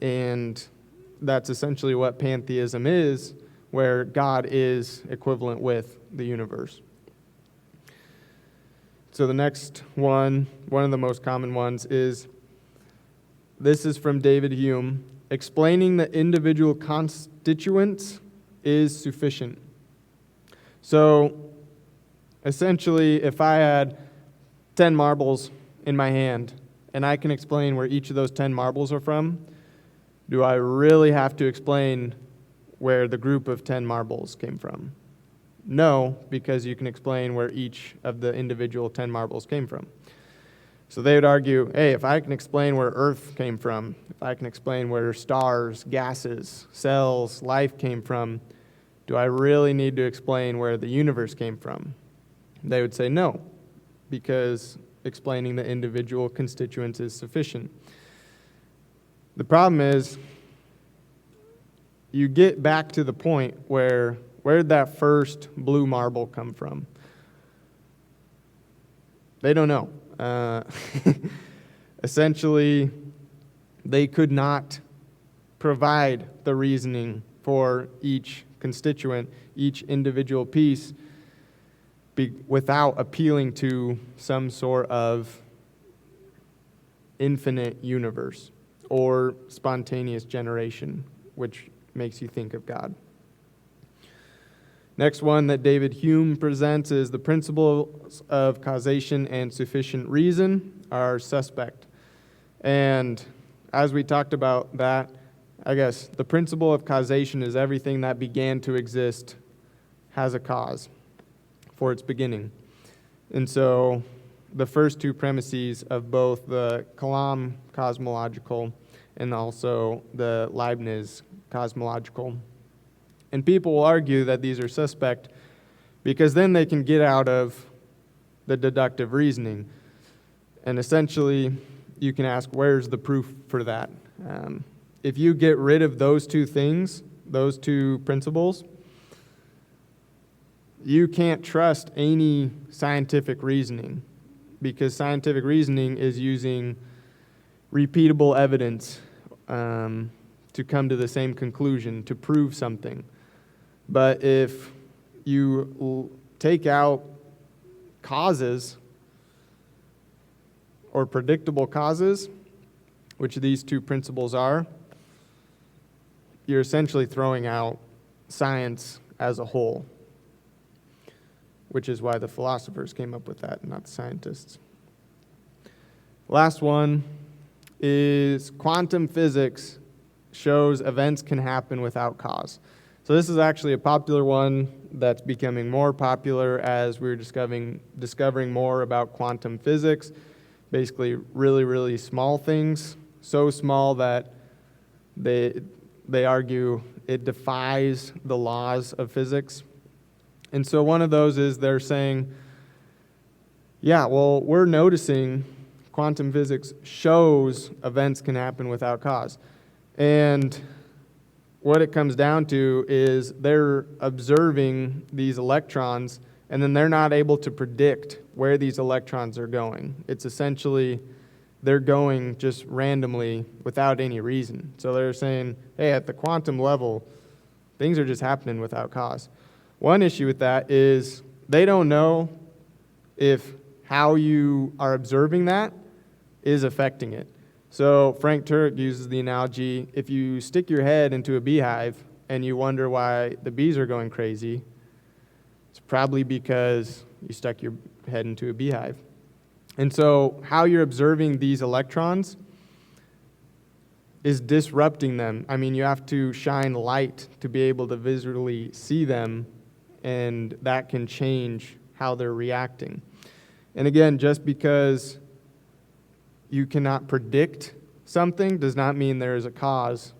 and that's essentially what pantheism is, where God is equivalent with the universe. So the next one of the most common ones is, this is from David Hume, explaining the individual constituents is sufficient. So essentially, if I had 10 marbles in my hand and I can explain where each of those 10 marbles are from, do I really have to explain where the group of 10 marbles came from? No, because you can explain where each of the individual 10 marbles came from. So they would argue, hey, if I can explain where Earth came from, if I can explain where stars, gases, cells, life came from, do I really need to explain where the universe came from? They would say no, because explaining the individual constituents is sufficient. The problem is, you get back to the point where did that first blue marble come from? They don't know. Essentially, they could not provide the reasoning for each constituent, each individual piece, without appealing to some sort of infinite universe or spontaneous generation, which makes you think of God. Next one that David Hume presents is the principles of causation and sufficient reason are suspect. And as we talked about that, I guess the principle of causation is everything that began to exist has a cause for its beginning. And so the first two premises of both the Kalam cosmological and also the Leibniz cosmological. And people will argue that these are suspect because then they can get out of the deductive reasoning. And essentially, you can ask, where's the proof for that? If you get rid of those two things, those two principles, you can't trust any scientific reasoning, because scientific reasoning is using repeatable evidence to come to the same conclusion, to prove something. But if you take out causes or predictable causes, which these two principles are, you're essentially throwing out science as a whole, which is why the philosophers came up with that, not the scientists. Last one is quantum physics shows events can happen without cause. So this is actually a popular one that's becoming more popular as we're discovering more about quantum physics. Basically, really, really small things, so small that they argue it defies the laws of physics. And so one of those is they're saying, yeah, well, we're noticing quantum physics shows events can happen without cause. And what it comes down to is they're observing these electrons, and then they're not able to predict where these electrons are going. It's essentially they're going just randomly without any reason. So they're saying, hey, at the quantum level, things are just happening without cause. One issue with that is they don't know if how you are observing that is affecting it. So Frank Turek uses the analogy, if you stick your head into a beehive and you wonder why the bees are going crazy, it's probably because you stuck your head into a beehive. And so how you're observing these electrons is disrupting them. I mean, you have to shine light to be able to visually see them, and that can change how they're reacting. And again, just because you cannot predict something does not mean there is a cause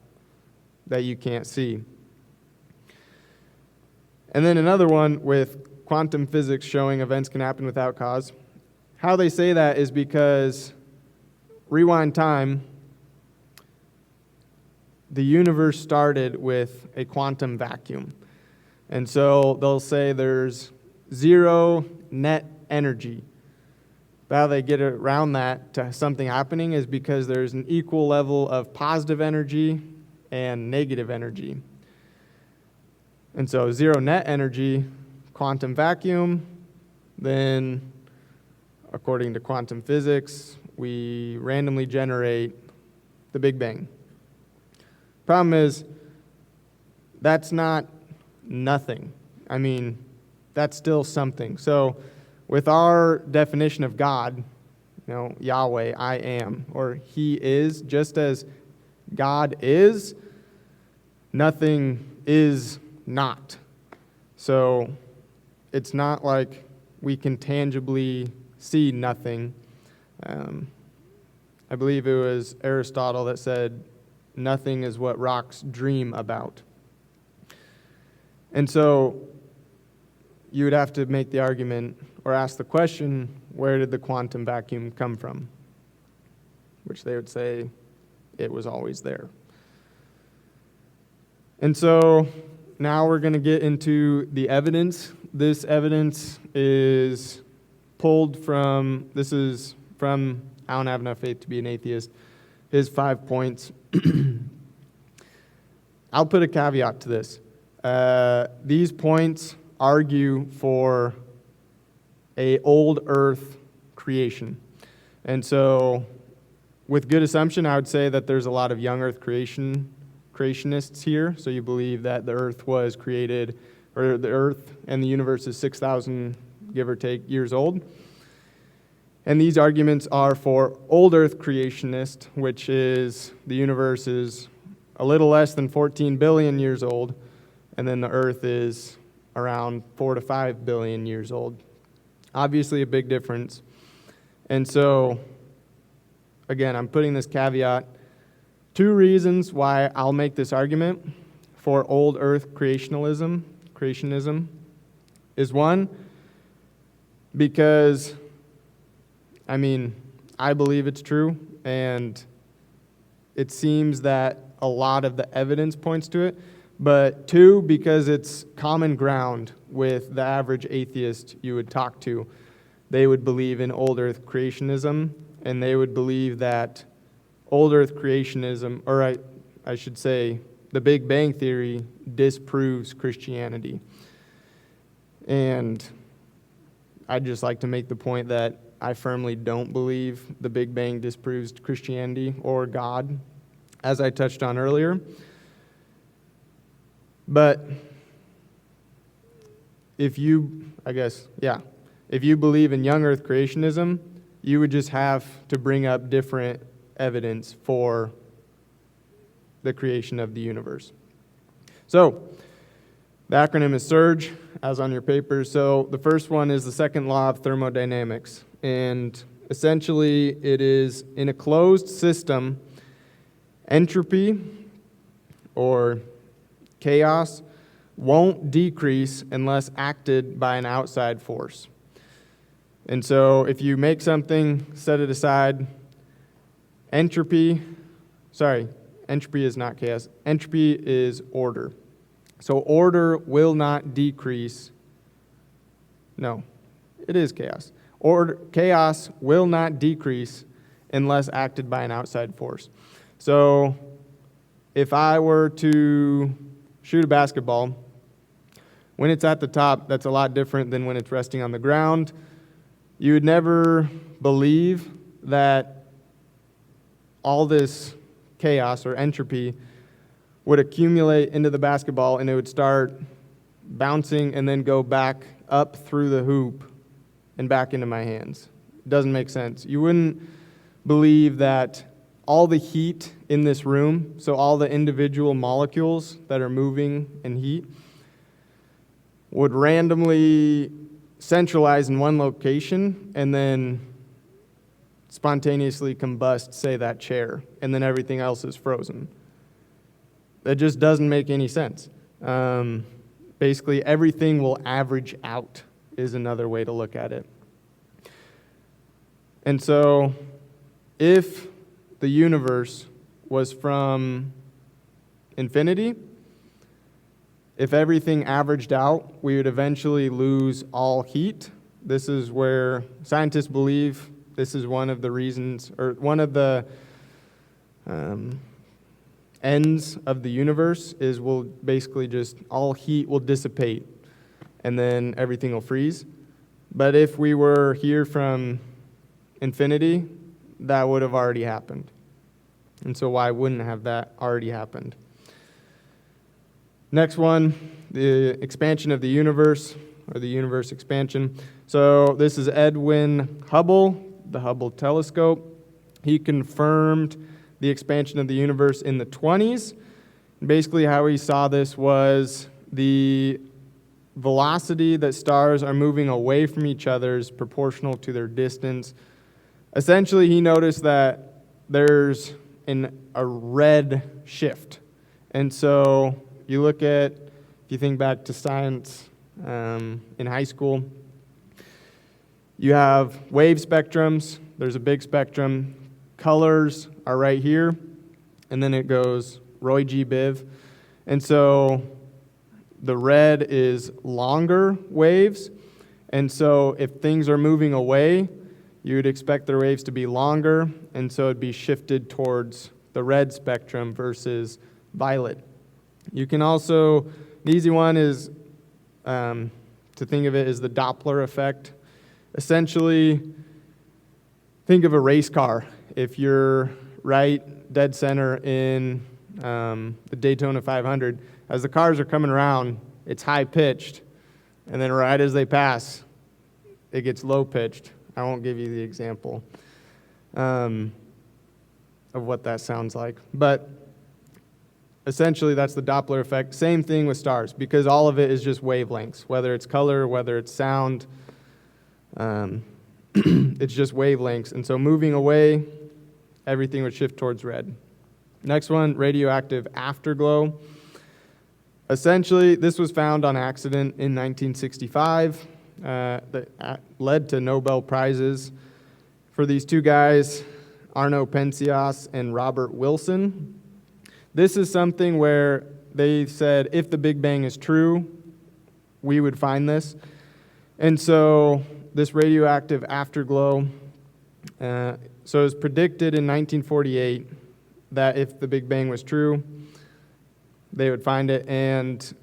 that you can't see. And then another one with quantum physics showing events can happen without cause. How they say that is because, rewind time, the universe started with a quantum vacuum. And so they'll say there's zero net energy. How they get around that to something happening is because there's an equal level of positive energy and negative energy. And so zero net energy, quantum vacuum, then according to quantum physics, we randomly generate the Big Bang. Problem is, that's not nothing. I mean, that's still something. So with our definition of God, Yahweh, I am, or He is, just as God is, nothing is not. So it's not like we can tangibly see nothing. I believe it was Aristotle that said, nothing is what rocks dream about. And so you would have to make the argument or ask the question, where did the quantum vacuum come from? Which they would say it was always there. And so now we're going to get into the evidence. This evidence is pulled from, this is from I Don't Have Enough Faith to Be an Atheist, his 5 points. I'll put a caveat to this. These points argue for a old earth creation. And so with good assumption, I would say that there's a lot of young earth creationists here. So you believe that the earth was created, or the earth and the universe is 6,000, give or take, years old. And these arguments are for old earth creationist, which is the universe is a little less than 14 billion years old, and then the earth is around 4 to 5 billion years old. Obviously a big difference. And so, again, I'm putting this caveat. 2 reasons why I'll make this argument for old earth creationism is one, because I believe it's true, and it seems that a lot of the evidence points to it. But 2, because it's common ground with the average atheist you would talk to. They would believe in old earth creationism, and they would believe that old earth creationism, or I should say, the Big Bang Theory disproves Christianity. And I'd just like to make the point that I firmly don't believe the Big Bang disproves Christianity or God, as I touched on earlier. But if you believe in young earth creationism, you would just have to bring up different evidence for the creation of the universe. So, the acronym is SURGE, as on your papers. So, the first one is the second law of thermodynamics. And essentially, it is in a closed system, entropy, or chaos, won't decrease unless acted by an outside force. And so if you make something, set it aside, entropy is not chaos. Entropy is order. So order will not decrease. No, it is chaos. Chaos will not decrease unless acted by an outside force. So if I were to shoot a basketball, when it's at the top, that's a lot different than when it's resting on the ground. You would never believe that all this chaos or entropy would accumulate into the basketball and it would start bouncing and then go back up through the hoop and back into my hands. It doesn't make sense. You wouldn't believe that all the heat in this room, so all the individual molecules that are moving in heat, would randomly centralize in one location and then spontaneously combust, say, that chair, and then everything else is frozen. That just doesn't make any sense. Basically, everything will average out is another way to look at it. And so, if the universe was from infinity, if everything averaged out, we would eventually lose all heat. This is where scientists believe this is one of the reasons, or one of the ends of the universe is will basically just all heat will dissipate and then everything will freeze. But if we were here from infinity, that would have already happened. And so why wouldn't have that already happened? Next one, the expansion of the universe, or the universe expansion. So this is Edwin Hubble, the Hubble telescope. He confirmed the expansion of the universe in the 20s. Basically, how he saw this was the velocity that stars are moving away from each other is proportional to their distance. Essentially, he noticed that there's a red shift. And so you look at, if you think back to science in high school, you have wave spectrums. There's a big spectrum. Colors are right here, and then it goes Roy G. Biv. And so the red is longer waves, and so if things are moving away, you would expect their waves to be longer, and so it'd be shifted towards the red spectrum versus violet. You can also, the easy one is to think of it as the Doppler effect. Essentially, think of a race car. If you're right dead center in the Daytona 500, as the cars are coming around, it's high-pitched, and then right as they pass, it gets low-pitched. I won't give you the example of what that sounds like. But essentially, that's the Doppler effect. Same thing with stars, because all of it is just wavelengths, whether it's color, whether it's sound. It's just wavelengths. And so moving away, everything would shift towards red. Next one, radioactive afterglow. Essentially, this was found on accident in 1965. That led to Nobel Prizes for these two guys, Arno Penzias and Robert Wilson. This is something where they said, if the Big Bang is true, we would find this. And so this radioactive afterglow, so it was predicted in 1948 that if the Big Bang was true, they would find it. And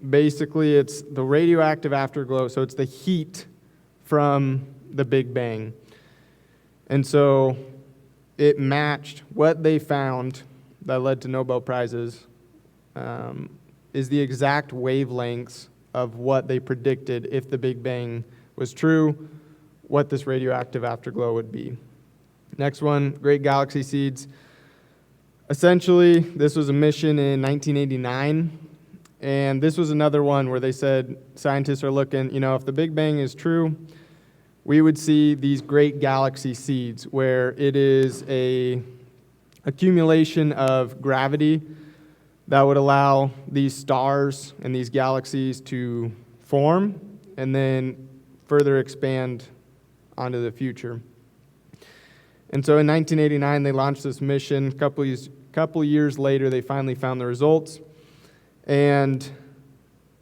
basically it's the radioactive afterglow, so it's the heat from the Big Bang. And so it matched what they found that led to Nobel Prizes, is the exact wavelengths of what they predicted if the Big Bang was true, what this radioactive afterglow would be. Next one, Great Galaxy Seeds. Essentially, this was a mission in 1989, and this was another one where they said scientists are looking, if the Big Bang is true, we would see these great galaxy seeds where it is a accumulation of gravity that would allow these stars and these galaxies to form and then further expand onto the future. And so in 1989, they launched this mission. Couple years later, they finally found the results. And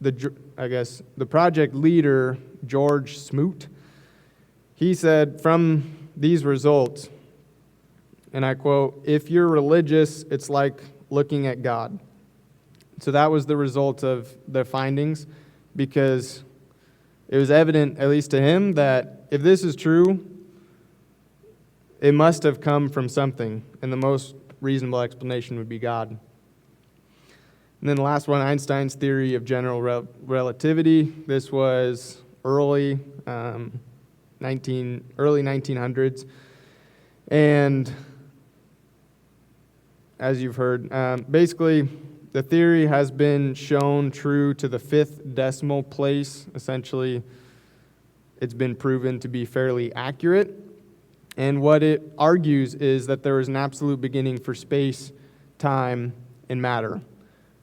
the project leader, George Smoot, he said from these results, and I quote, "If you're religious, it's like looking at God." So that was the result of their findings, because it was evident, at least to him, that if this is true, it must have come from something, and the most reasonable explanation would be God. And then the last one, Einstein's theory of general relativity. This was early 1900s, and as you've heard, basically the theory has been shown true to the 5th decimal place. Essentially, it's been proven to be fairly accurate. And what it argues is that there is an absolute beginning for space, time, and matter,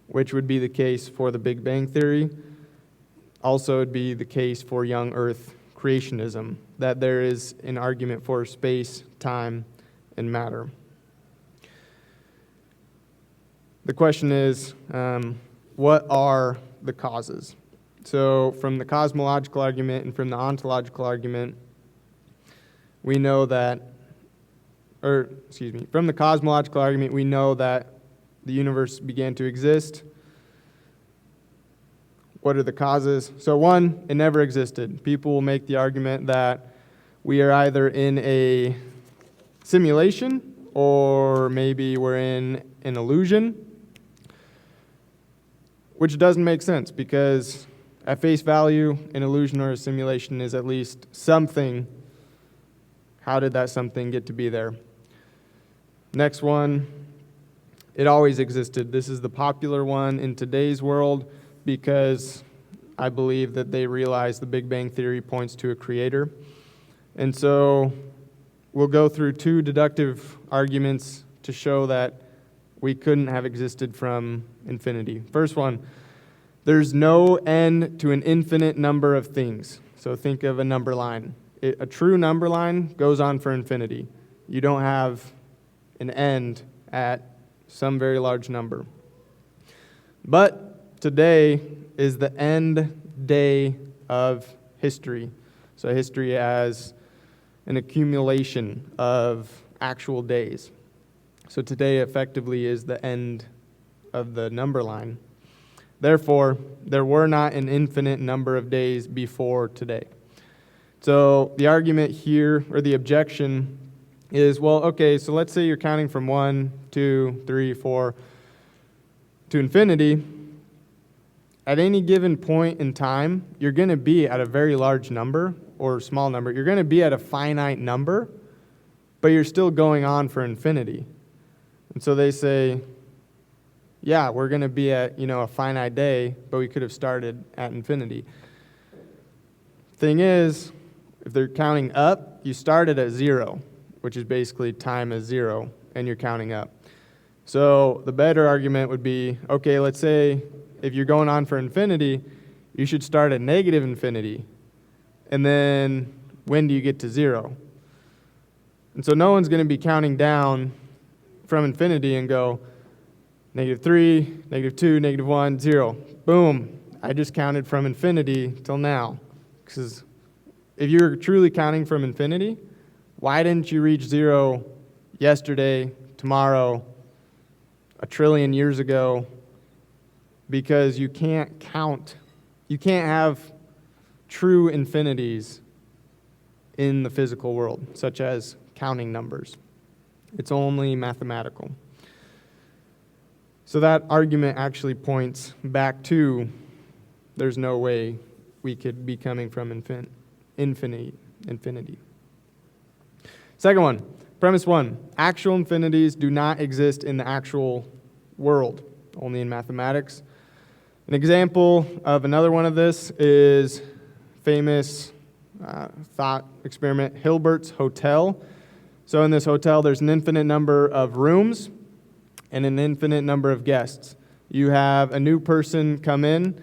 which would be the case for the Big Bang Theory. Also, it would be the case for young Earth creationism, that there is an argument for space, time, and matter. The question is, what are the causes? So from the cosmological argument and from the ontological argument, we know that, from the cosmological argument, we know that the universe began to exist. What are the causes? So one, it never existed. People will make the argument that, we are either in a simulation or maybe we're in an illusion, which doesn't make sense because at face value, an illusion or a simulation is at least something. How did that something get to be there? Next one, it always existed. This is the popular one in today's world because I believe that they realize the Big Bang Theory points to a creator. And so we'll go through two deductive arguments to show that we couldn't have existed from infinity. First one, there's no end to an infinite number of things. So think of a number line. A true number line goes on for infinity. You don't have an end at some very large number. But today is the end day of history. So history as an accumulation of actual days. So today effectively is the end of the number line. Therefore, there were not an infinite number of days before today. So the argument here, or the objection, is, well, okay, so let's say you're counting from 1, 2, 3, 4 to infinity. At any given point in time, you're going to be at a very large number or small number. You're going to be at a finite number, but you're still going on for infinity. And so they say, yeah, we're going to be at, a finite day, but we could have started at infinity. Thing is, if they're counting up, you started at 0, which is basically time is 0, and you're counting up. So the better argument would be, okay, let's say if you're going on for infinity, you should start at negative infinity. And then when do you get to 0? And so no one's going to be counting down from infinity and go, -3, -2, -1, 0. Boom. I just counted from infinity till now. Because if you're truly counting from infinity, why didn't you reach 0 yesterday, tomorrow, 1 trillion years ago? Because you can't count. You can't have true infinities in the physical world, such as counting numbers. It's only mathematical. So that argument actually points back to there's no way we could be coming from infinity. Second one, premise 1, actual infinities do not exist in the actual world, only in mathematics. An example of another one of this is famous thought experiment, Hilbert's Hotel. So in this hotel, there's an infinite number of rooms and an infinite number of guests. You have a new person come in.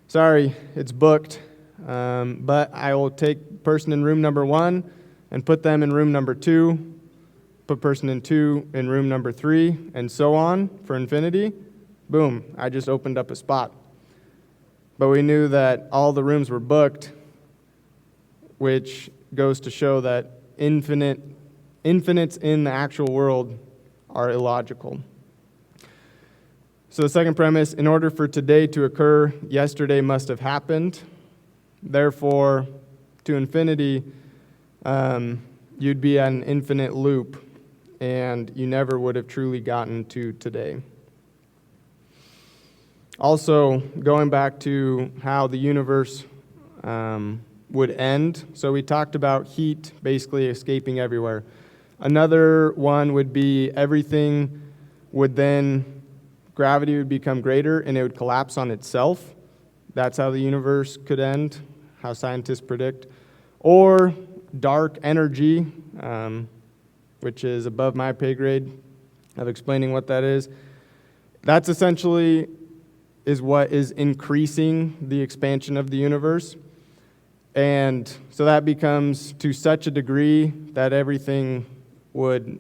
Sorry, it's booked, but I will take person in room number 1 and put them in room number 2, put person in 2 in room number 3, and so on for infinity. Boom, I just opened up a spot. But we knew that all the rooms were booked, which goes to show that infinites in the actual world are illogical. So the second premise, in order for today to occur, yesterday must have happened. Therefore, to infinity, you'd be at an infinite loop, and you never would have truly gotten to today. Also, going back to how the universe would end. So we talked about heat basically escaping everywhere. Another one would be everything would then, gravity would become greater and it would collapse on itself. That's how the universe could end, how scientists predict. Or dark energy, which is above my pay grade of explaining what that is. That's essentially is what is increasing the expansion of the universe. And so that becomes to such a degree that everything would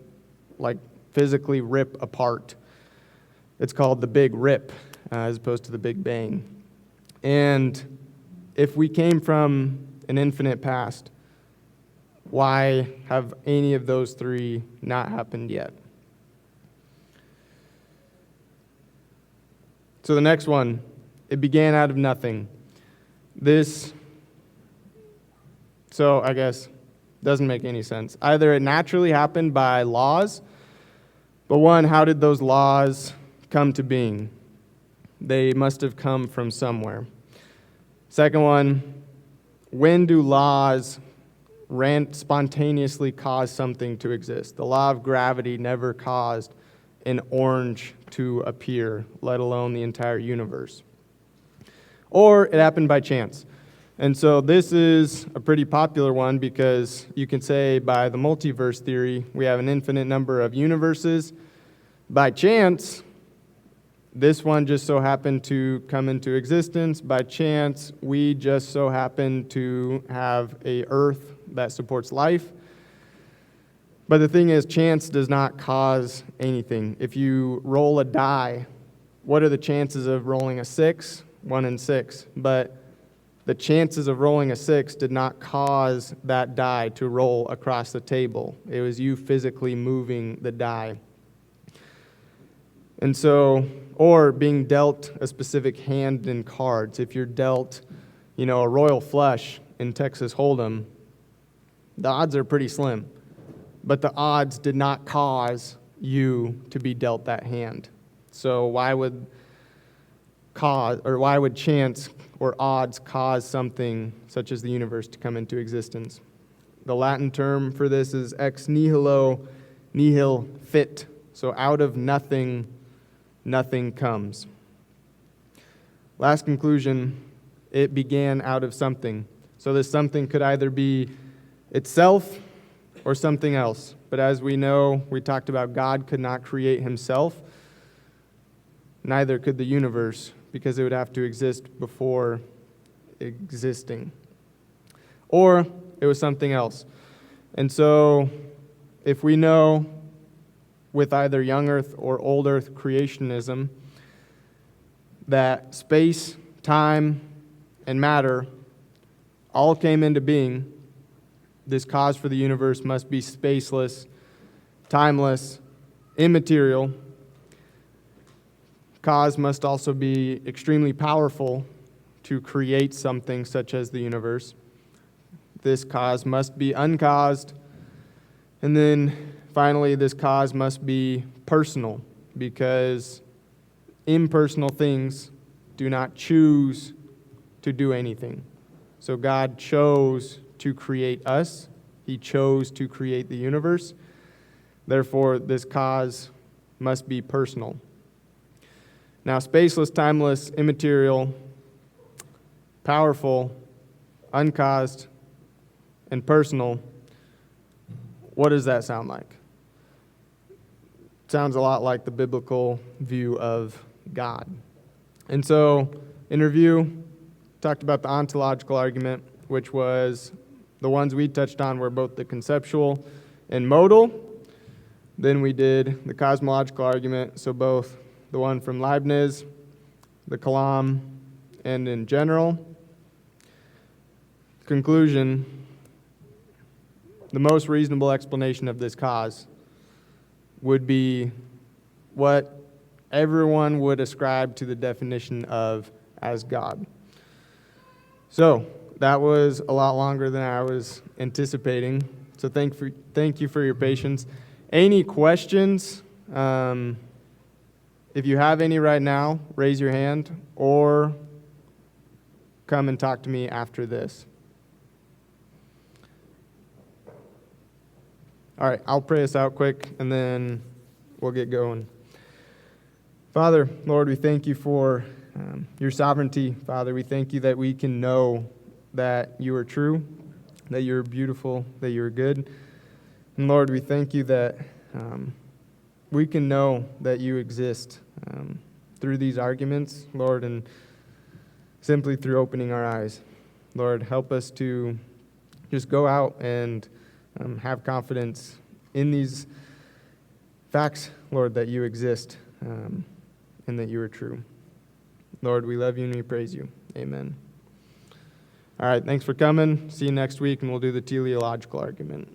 physically rip apart. It's called the Big Rip as opposed to the Big Bang. And if we came from an infinite past, why have any of those three not happened yet? So the next one, it began out of nothing. So I guess Doesn't make any sense. Either it naturally happened by laws, but one, how did those laws come to being? They must have come from somewhere. Second one, when do laws spontaneously cause something to exist? The law of gravity never caused an orange to appear, let alone the entire universe. Or it happened by chance. And so this is a pretty popular one because you can say by the multiverse theory, we have an infinite number of universes. By chance, this one just so happened to come into existence. By chance, we just so happen to have a Earth that supports life. But the thing is, chance does not cause anything. If you roll a die, what are the chances of rolling a 6? 1 in 6. But the chances of rolling a 6 did not cause that die to roll across the table. It was you physically moving the die. And so, or being dealt a specific hand in cards. If you're dealt, a royal flush in Texas Hold'em, the odds are pretty slim. But the odds did not cause you to be dealt that hand. So why would chance or odds cause something such as the universe to come into existence? The Latin term for this is ex nihilo nihil fit. So out of nothing, nothing comes. Last conclusion, it began out of something. So this something could either be itself or something else. But as we know, we talked about God could not create himself. Neither could the universe, because it would have to exist before existing. Or it was something else. And so if we know with either young earth or old earth creationism that space, time, and matter all came into being, this cause for the universe must be spaceless, timeless, immaterial. Cause must also be extremely powerful to create something such as the universe. This cause must be uncaused. And then finally, this cause must be personal, because impersonal things do not choose to do anything. So God chose to create us. He chose to create the universe. Therefore, this cause must be personal. Now, spaceless, timeless, immaterial, powerful, uncaused, and personal, what does that sound like? It sounds a lot like the biblical view of God. And so, in review, talked about the ontological argument, which was the ones we touched on were both the conceptual and modal. Then we did the cosmological argument, so both the one from Leibniz, the Kalam, and in general. Conclusion, the most reasonable explanation of this cause would be what everyone would ascribe to the definition of as God. So, that was a lot longer than I was anticipating. So thank you for your patience. Any questions? If you have any right now, raise your hand or come and talk to me after this. All right, I'll pray us out quick and then we'll get going. Father, Lord, we thank you for your sovereignty. Father, we thank you that we can know that you are true, that you're beautiful, that you're good. And Lord, we thank you that we can know that you exist through these arguments, Lord, and simply through opening our eyes. Lord, help us to just go out and have confidence in these facts, Lord, that you exist and that you are true. Lord, we love you and we praise you. Amen. All right, thanks for coming. See you next week, and we'll do the teleological argument.